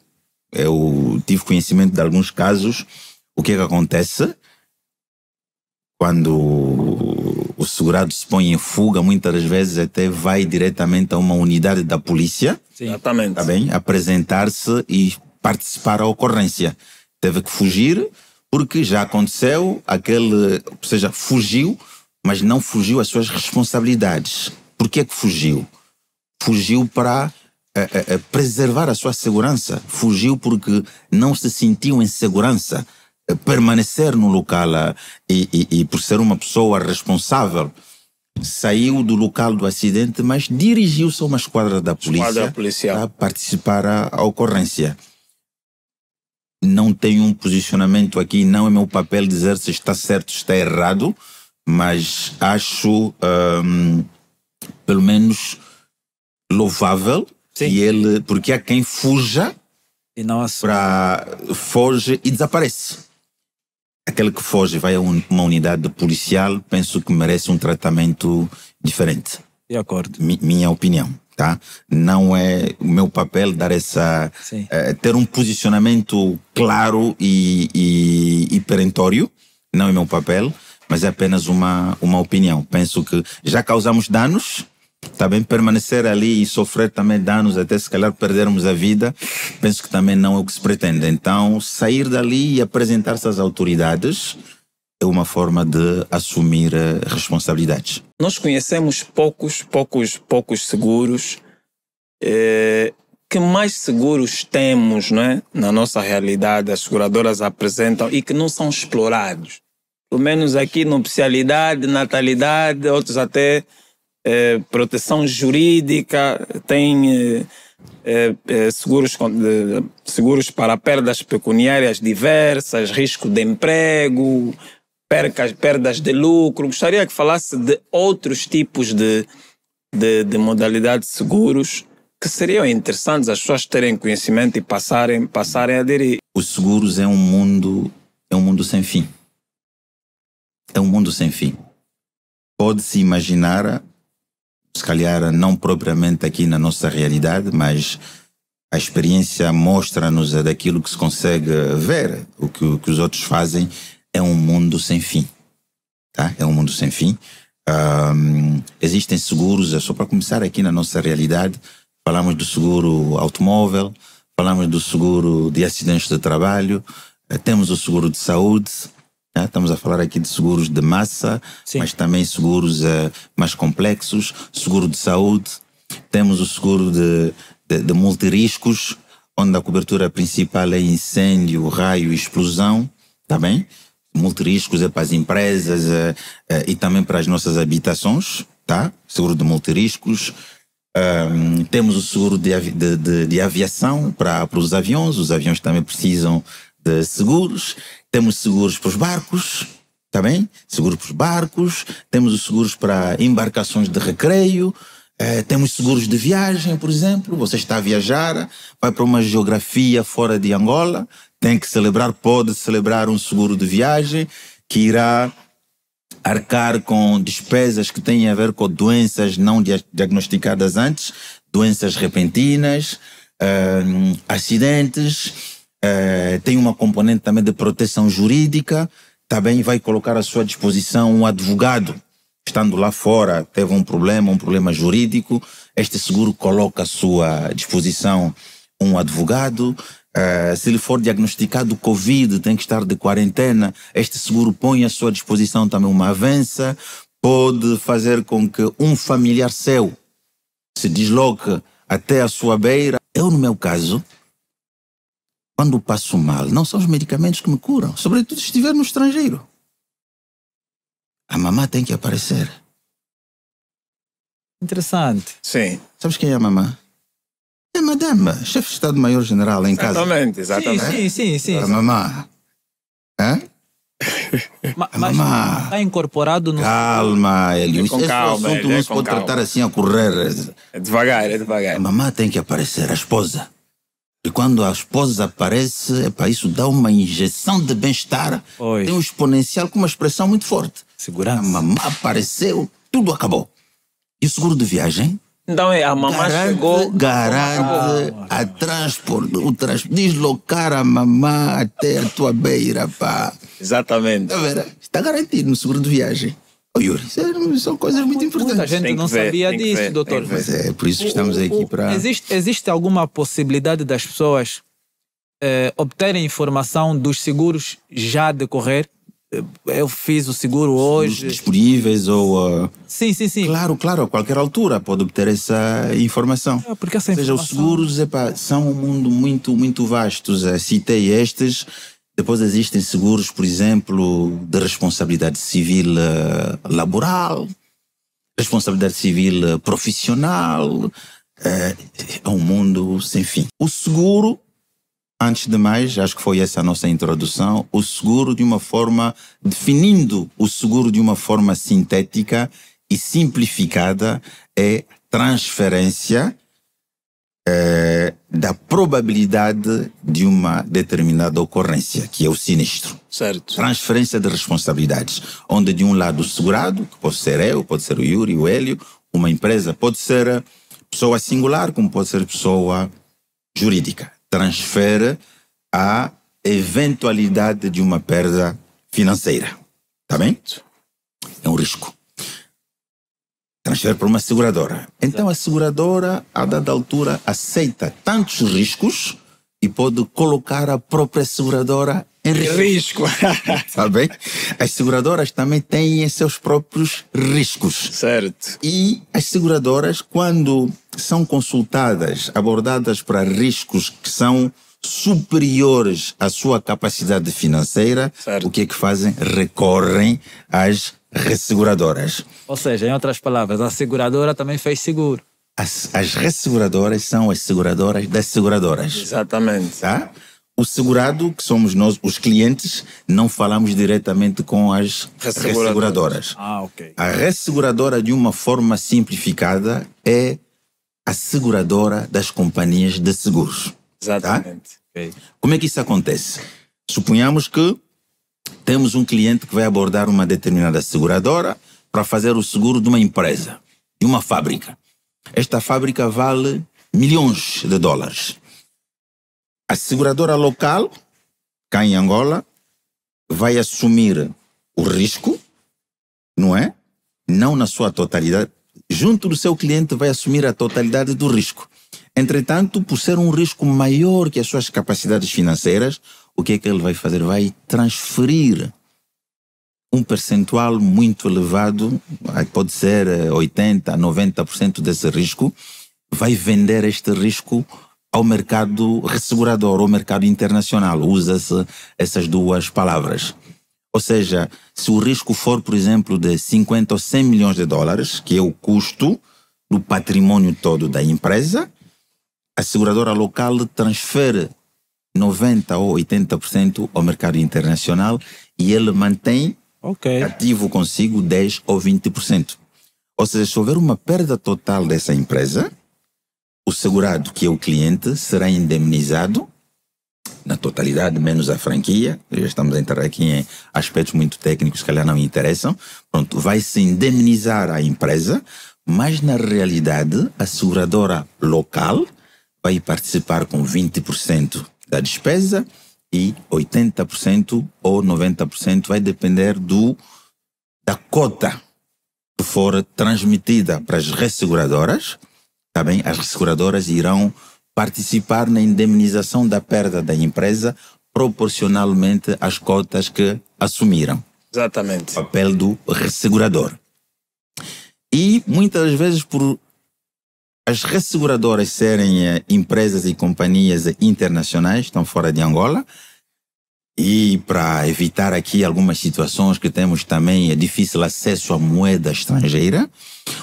[SPEAKER 1] Eu tive conhecimento de alguns casos. O que é que acontece? Quando o segurado se põe em fuga, muitas das vezes até vai diretamente a uma unidade da polícia.
[SPEAKER 3] Sim. Exatamente.
[SPEAKER 1] Tá bem? Apresentar-se e participar da ocorrência. Teve que fugir porque já aconteceu ou seja, fugiu, mas não fugiu às suas responsabilidades. Por que fugiu? Fugiu para preservar a sua segurança. Fugiu porque não se sentiu em segurança. Permanecer no local e por ser uma pessoa responsável, saiu do local do acidente, mas dirigiu-se a uma esquadra da polícia para participar à ocorrência. Não tenho um posicionamento aqui, não é meu papel dizer se está certo ou está errado, mas acho pelo menos louvável que ele, porque há quem fuja
[SPEAKER 2] e não
[SPEAKER 1] foge e desaparece. Aquele que foge vai a uma unidade policial, penso que merece um tratamento diferente.
[SPEAKER 2] De acordo.
[SPEAKER 1] Minha opinião, tá? Não é o meu papel dar ter um posicionamento claro e perentório, não é meu papel, mas é apenas uma opinião. Penso que já causamos danos, também permanecer ali e sofrer também danos, até se calhar perdermos a vida, penso que também não é o que se pretende. Então, sair dali e apresentar-se às autoridades é uma forma de assumir responsabilidades.
[SPEAKER 3] Nós conhecemos poucos seguros. Que mais seguros temos, não é? Na nossa realidade, as seguradoras apresentam e que não são explorados. Pelo menos aqui, nupcialidade, natalidade, outros até proteção jurídica, tem seguros para perdas pecuniárias diversas, risco de emprego, perdas de lucro. Gostaria que falasse de outros tipos de modalidades de seguros que seriam interessantes as pessoas terem conhecimento e passarem a aderir.
[SPEAKER 1] Os seguros é um mundo sem fim. É um mundo sem fim. Pode-se imaginar, se calhar não propriamente aqui na nossa realidade, mas a experiência mostra-nos daquilo que se consegue ver, o que os outros fazem, é um mundo sem fim. Tá? É um mundo sem fim. Existem seguros, só para começar aqui na nossa realidade, falamos do seguro automóvel, falamos do seguro de acidentes de trabalho, temos o seguro de saúde. Estamos a falar aqui de seguros de massa, mas também seguros mais complexos, seguro de saúde. Temos o seguro de multiriscos, onde a cobertura principal é incêndio, raio e explosão, tá bem? Multiriscos é para as empresas e também para as nossas habitações, tá? Seguro de multiriscos. Temos o seguro de aviação para os aviões também precisam de seguros. Temos seguros para os barcos, tá bem? Seguro para os barcos. Temos os seguros para embarcações de recreio. Temos seguros de viagem, por exemplo. Você está a viajar, vai para uma geografia fora de Angola, tem que celebrar, pode celebrar um seguro de viagem que irá arcar com despesas que têm a ver com doenças não diagnosticadas antes, doenças repentinas, acidentes, tem uma componente também de proteção jurídica, também vai colocar à sua disposição um advogado. Estando lá fora, teve um problema jurídico, este seguro coloca à sua disposição um advogado. Se ele for diagnosticado Covid, tem que estar de quarentena, este seguro põe à sua disposição também uma avança, pode fazer com que um familiar seu se desloque até a sua beira. Eu, no meu caso, quando passo mal, não são os medicamentos que me curam, sobretudo se estiver no estrangeiro. A mamã tem que aparecer.
[SPEAKER 2] Interessante.
[SPEAKER 3] Sim.
[SPEAKER 1] Sabes quem é a mamã? É a madame, chefe de Estado-Maior-General em casa.
[SPEAKER 3] Exatamente.
[SPEAKER 2] Sim.
[SPEAKER 1] A mamã. Hã?
[SPEAKER 2] Mas está incorporado no...
[SPEAKER 1] Calma, Elio.
[SPEAKER 3] Com
[SPEAKER 1] Esse
[SPEAKER 3] calma,
[SPEAKER 1] assunto não se pode tratar assim a correr.
[SPEAKER 3] É devagar.
[SPEAKER 1] A mamã tem que aparecer, a esposa. E quando a esposa aparece, isso dá uma injeção de bem-estar. Tem um exponencial com uma expressão muito forte.
[SPEAKER 2] Segurança.
[SPEAKER 1] A mamã apareceu, tudo acabou. E o seguro de viagem?
[SPEAKER 3] Então a mamã chegou...
[SPEAKER 1] Garante deslocar a mamã até a tua beira, pá.
[SPEAKER 3] Exatamente.
[SPEAKER 1] Está garantido no seguro de viagem. Yuri, são coisas muito importantes.
[SPEAKER 2] Muita gente não sabia disso, doutor.
[SPEAKER 1] Mas é por isso que estamos aqui para...
[SPEAKER 2] Existe alguma possibilidade das pessoas obterem informação dos seguros já a decorrer? Eu fiz o seguro hoje.
[SPEAKER 1] Disponíveis ou...
[SPEAKER 2] Sim.
[SPEAKER 1] Claro, a qualquer altura pode obter essa informação.
[SPEAKER 2] Porque essa
[SPEAKER 1] informação... Ou seja, os seguros são um mundo muito, muito vasto. Citei estes. Depois existem seguros, por exemplo, de responsabilidade civil laboral, responsabilidade civil profissional. É um mundo sem fim. O seguro, antes de mais, acho que foi essa a nossa introdução, o seguro definindo o seguro de uma forma sintética e simplificada, é transferência da probabilidade de uma determinada ocorrência, que é o sinistro.
[SPEAKER 3] Certo.
[SPEAKER 1] Transferência de responsabilidades, onde de um lado o segurado, que pode ser eu, pode ser o Yuri, o Hélio, uma empresa, pode ser pessoa singular, como pode ser pessoa jurídica. Transfere a eventualidade de uma perda financeira. Tá bem? É um risco. Transfere para uma seguradora. Então a seguradora, a dada altura, aceita tantos riscos e pode colocar a própria seguradora em risco. Tá bem? As seguradoras também têm seus próprios riscos.
[SPEAKER 3] Certo.
[SPEAKER 1] E as seguradoras, quando são consultadas, abordadas para riscos que são superiores à sua capacidade financeira, certo, o que é que fazem? Recorrem às resseguradoras.
[SPEAKER 2] Ou seja, em outras palavras, a seguradora também fez seguro.
[SPEAKER 1] As resseguradoras são as seguradoras das seguradoras.
[SPEAKER 3] Exatamente.
[SPEAKER 1] Tá? O segurado, que somos nós, os clientes, não falamos diretamente com as resseguradoras.
[SPEAKER 2] Ok.
[SPEAKER 1] A resseguradora, de uma forma simplificada, é a seguradora das companhias de seguros.
[SPEAKER 3] Exatamente.
[SPEAKER 1] Tá? Okay. Como é que isso acontece? Suponhamos que temos um cliente que vai abordar uma determinada seguradora para fazer o seguro de uma empresa, de uma fábrica. Esta fábrica vale milhões de dólares. A seguradora local, cá em Angola, vai assumir o risco, não é? Não na sua totalidade. Junto do seu cliente vai assumir a totalidade do risco. Entretanto, por ser um risco maior que as suas capacidades financeiras, o que é que ele vai fazer? Vai transferir um percentual muito elevado, pode ser 80%, 90% desse risco, vai vender este risco ao mercado ressegurador, ao mercado internacional. Usa-se essas duas palavras. Ou seja, se o risco for, por exemplo, de 50 ou 100 milhões de dólares, que é o custo do patrimônio todo da empresa, a seguradora local transfere 90% ou 80% ao mercado internacional e ele mantém ativo consigo 10% ou 20%. Ou seja, se houver uma perda total dessa empresa, o segurado, que é o cliente, será indemnizado na totalidade, menos a franquia. Já estamos a entrar aqui em aspectos muito técnicos que calhar não interessam. Pronto, vai-se indemnizar a empresa, mas na realidade a seguradora local vai participar com 20% da despesa e 80% ou 90% vai depender da cota que for transmitida para as resseguradoras. Tá bem? As resseguradoras irão participar na indemnização da perda da empresa proporcionalmente às cotas que assumiram.
[SPEAKER 3] Exatamente.
[SPEAKER 1] O papel do ressegurador. E muitas vezes, por as resseguradoras serem empresas e companhias internacionais, estão fora de Angola, e para evitar aqui algumas situações que temos também difícil acesso à moeda estrangeira,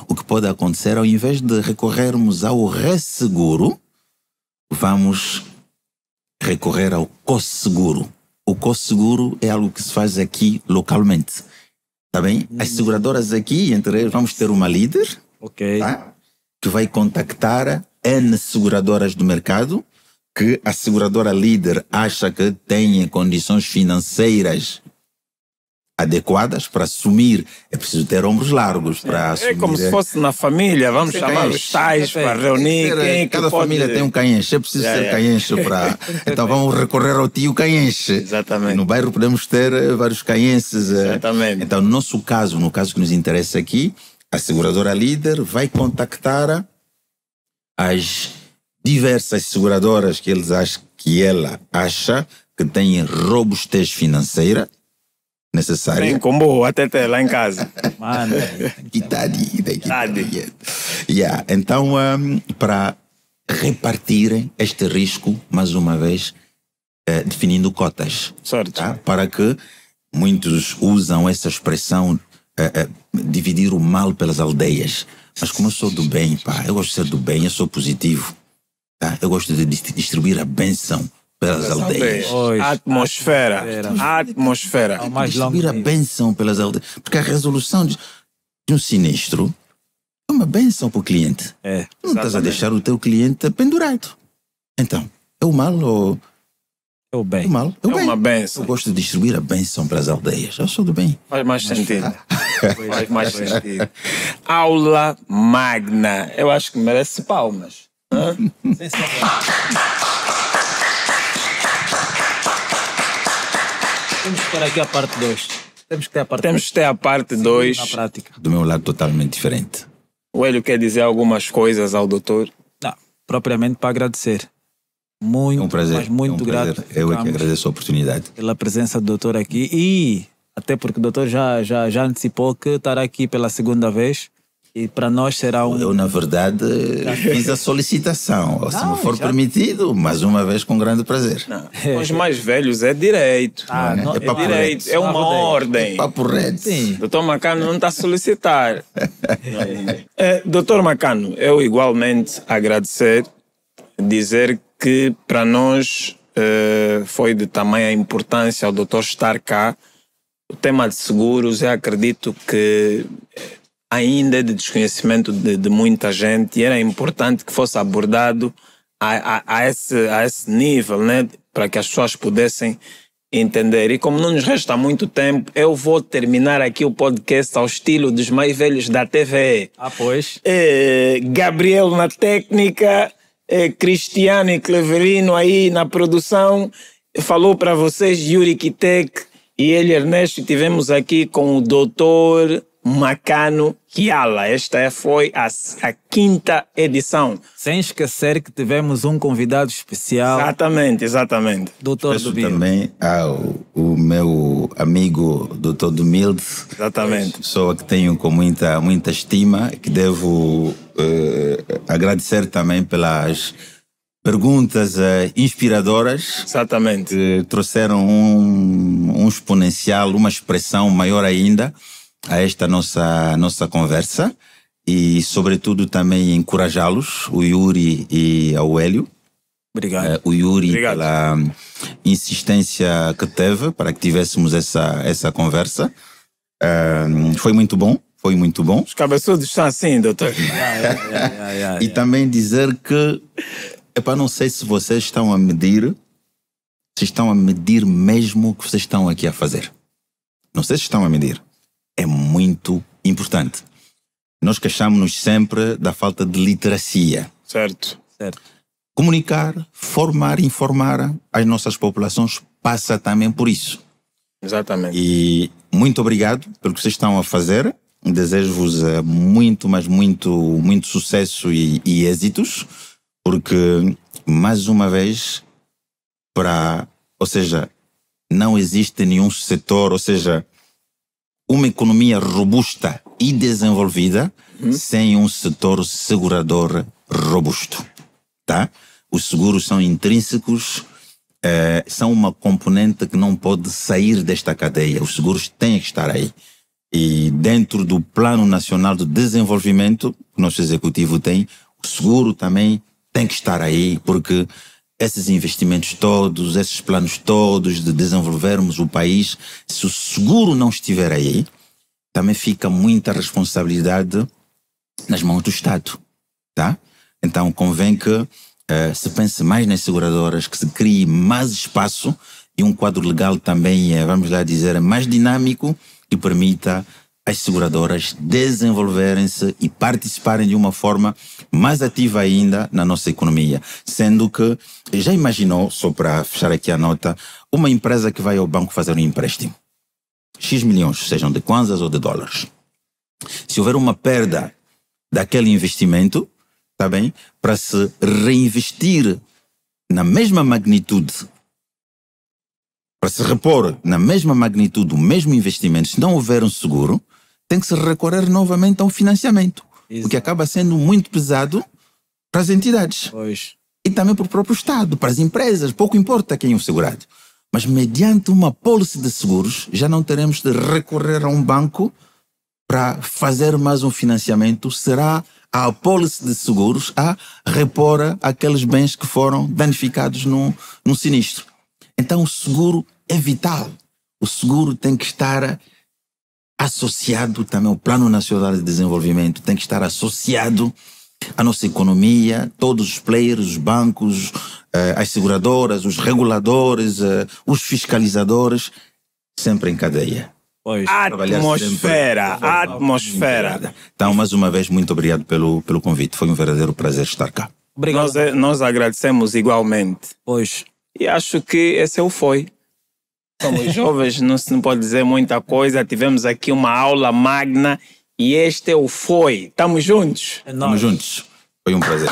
[SPEAKER 1] o que pode acontecer, ao invés de recorrermos ao resseguro, vamos recorrer ao co-seguro. O co-seguro é algo que se faz aqui localmente. Tá bem? As seguradoras aqui, entre eles, vamos ter uma líder,
[SPEAKER 2] Ok.
[SPEAKER 1] tá? Que vai contactar N seguradoras do mercado, que a seguradora líder acha que tem condições financeiras adequadas para assumir. É preciso ter ombros largos para assumir.
[SPEAKER 3] É como se fosse na família, vamos chamar os tais para reunir.
[SPEAKER 1] Cada família tem um canhenche, é preciso ser canhenche para... Então vamos recorrer ao tio canhenche.
[SPEAKER 3] Exatamente.
[SPEAKER 1] No bairro podemos ter vários canhenses.
[SPEAKER 3] Exatamente.
[SPEAKER 1] Então, no nosso caso, no caso que nos interessa aqui, a seguradora líder vai contactar as diversas seguradoras que ela acha que têm robustez financeira necessária.
[SPEAKER 3] Bem com boa, até lá em casa.
[SPEAKER 2] Mano.
[SPEAKER 1] Yeah. Então, para repartirem este risco, mais uma vez, definindo cotas.
[SPEAKER 3] Certo.
[SPEAKER 1] Tá? Para que muitos usam essa expressão dividir o mal pelas aldeias. Mas como eu sou do bem, pá, eu gosto de ser do bem, eu sou positivo. Tá? Eu gosto de distribuir a bênção pelas aldeias.
[SPEAKER 3] A atmosfera. A atmosfera.
[SPEAKER 2] Ao mais longo
[SPEAKER 1] Distribuir a
[SPEAKER 2] nível.
[SPEAKER 1] bênção pelas aldeias. Porque a resolução de um sinistro é uma bênção para o cliente.
[SPEAKER 2] É.
[SPEAKER 1] Tu não estás a deixar o teu cliente pendurado. Então, é o mal ou
[SPEAKER 2] É o bem.
[SPEAKER 1] é o mal? É o
[SPEAKER 3] É
[SPEAKER 1] bem.
[SPEAKER 3] uma bênção.
[SPEAKER 1] Eu gosto de distribuir a bênção pelas aldeias. Eu sou do bem.
[SPEAKER 3] Faz mais sentido. Faz mais sentido. Aula magna. Eu acho que merece palmas. Hã?
[SPEAKER 2] Temos que ter aqui a parte 2. Temos que ter a parte
[SPEAKER 3] Temos que ter a parte 2.
[SPEAKER 2] na prática.
[SPEAKER 1] Do meu lado, totalmente diferente.
[SPEAKER 3] O Hélio quer dizer algumas coisas ao doutor.
[SPEAKER 2] Não, propriamente para agradecer. Muito,
[SPEAKER 1] É um prazer.
[SPEAKER 2] mas muito
[SPEAKER 1] é um
[SPEAKER 2] grato.
[SPEAKER 1] prazer. Eu é que
[SPEAKER 2] ficamos
[SPEAKER 1] agradeço a oportunidade.
[SPEAKER 2] pela presença do doutor aqui e até porque o doutor já antecipou que estará aqui pela segunda vez e para nós será um...
[SPEAKER 1] Eu, na verdade, fiz a solicitação. Se
[SPEAKER 2] Não,
[SPEAKER 1] me for
[SPEAKER 2] já-
[SPEAKER 1] permitido, mais uma vez, com grande prazer.
[SPEAKER 3] Os mais velhos é direito.
[SPEAKER 2] não,
[SPEAKER 1] é papo
[SPEAKER 3] direito.
[SPEAKER 1] reto.
[SPEAKER 3] É uma ordem.
[SPEAKER 1] Papo reto.
[SPEAKER 2] Sim.
[SPEAKER 3] Doutor Macano não está a solicitar. Doutor Macano, eu igualmente agradecer, dizer que para nós foi de tamanha importância o doutor estar cá. O tema de seguros, eu acredito que ainda é de desconhecimento de muita gente e era importante que fosse abordado a esse nível, né? Para que as pessoas pudessem entender. E como não nos resta muito tempo, eu vou terminar aqui o podcast ao estilo dos mais velhos da TV.
[SPEAKER 2] Ah, pois.
[SPEAKER 3] Gabriel na técnica, Cristiano e Cleverino aí na produção. Falou para vocês Yuri Kitek e ele, Ernesto. Tivemos aqui com o doutor Macano Kiala. Esta foi a 5ª edição.
[SPEAKER 2] Sem esquecer que tivemos um convidado especial,
[SPEAKER 3] Exatamente.
[SPEAKER 2] doutor
[SPEAKER 1] Peço
[SPEAKER 2] do Bio.
[SPEAKER 1] também o meu amigo Dr. Dumilde,
[SPEAKER 3] Exatamente.
[SPEAKER 1] pessoa que tenho com muita estima, que devo agradecer também pelas perguntas inspiradoras
[SPEAKER 3] Exatamente.
[SPEAKER 1] que trouxeram um exponencial, uma expressão maior ainda a esta nossa conversa e, sobretudo, também encorajá-los, o Yuri e ao Hélio.
[SPEAKER 2] Obrigado.
[SPEAKER 1] O Yuri
[SPEAKER 3] Obrigado.
[SPEAKER 1] pela insistência que teve para que tivéssemos essa conversa. Foi muito bom foi muito bom.
[SPEAKER 3] Os cabeçudos são assim, doutor.
[SPEAKER 1] E também dizer que, não sei se vocês estão a medir, se estão a medir mesmo o que vocês estão aqui a fazer. Não sei se estão a medir. É muito importante. Nós queixamos-nos sempre da falta de literacia.
[SPEAKER 3] Certo.
[SPEAKER 1] Comunicar, formar, informar as nossas populações passa também por isso.
[SPEAKER 3] Exatamente.
[SPEAKER 1] E muito obrigado pelo que vocês estão a fazer. Desejo-vos muito, mas muito sucesso e êxitos, porque, mais uma vez, não existe nenhum setor, uma economia robusta e desenvolvida sem um setor segurador robusto, tá? Os seguros são intrínsecos, são uma componente que não pode sair desta cadeia. Os seguros têm que estar aí. E dentro do Plano Nacional de Desenvolvimento que o nosso executivo tem, o seguro também tem que estar aí, porque esses investimentos todos, esses planos todos de desenvolvermos o país, se o seguro não estiver aí, também fica muita responsabilidade nas mãos do Estado, tá? Então convém que se pense mais nas seguradoras, que se crie mais espaço e um quadro legal também, vamos lá dizer, mais dinâmico, que permita as seguradoras desenvolverem-se e participarem de uma forma mais ativa ainda na nossa economia. Sendo que, já imaginou, só para fechar aqui a nota, uma empresa que vai ao banco fazer um empréstimo? X milhões, sejam de kwanzas ou de dólares. Se houver uma perda daquele investimento, tá bem? Para se reinvestir na mesma magnitude, para se repor na mesma magnitude o mesmo investimento, se não houver um seguro, tem que se recorrer novamente a um financiamento. Exato. O que acaba sendo muito pesado para as entidades.
[SPEAKER 2] Pois.
[SPEAKER 1] E também para o próprio Estado, para as empresas, pouco importa quem é o segurado. Mas mediante uma pólice de seguros, já não teremos de recorrer a um banco para fazer mais um financiamento. Será a pólice de seguros a repor aqueles bens que foram danificados num sinistro. Então o seguro é vital. O seguro tem que estar associado também ao Plano Nacional de Desenvolvimento, tem que estar associado à nossa economia, todos os players, os bancos, as seguradoras, os reguladores, os fiscalizadores, sempre em cadeia.
[SPEAKER 2] Pois.
[SPEAKER 3] Atmosfera.
[SPEAKER 1] Então, mais uma vez, muito obrigado pelo convite. Foi um verdadeiro prazer estar cá.
[SPEAKER 2] Obrigado.
[SPEAKER 3] Nós agradecemos igualmente.
[SPEAKER 2] Pois.
[SPEAKER 3] E acho que esse é o foi. Somos jovens, não se pode dizer muita coisa. Tivemos aqui uma aula magna e este é o foi. Estamos juntos?
[SPEAKER 1] Estamos juntos. Foi um prazer.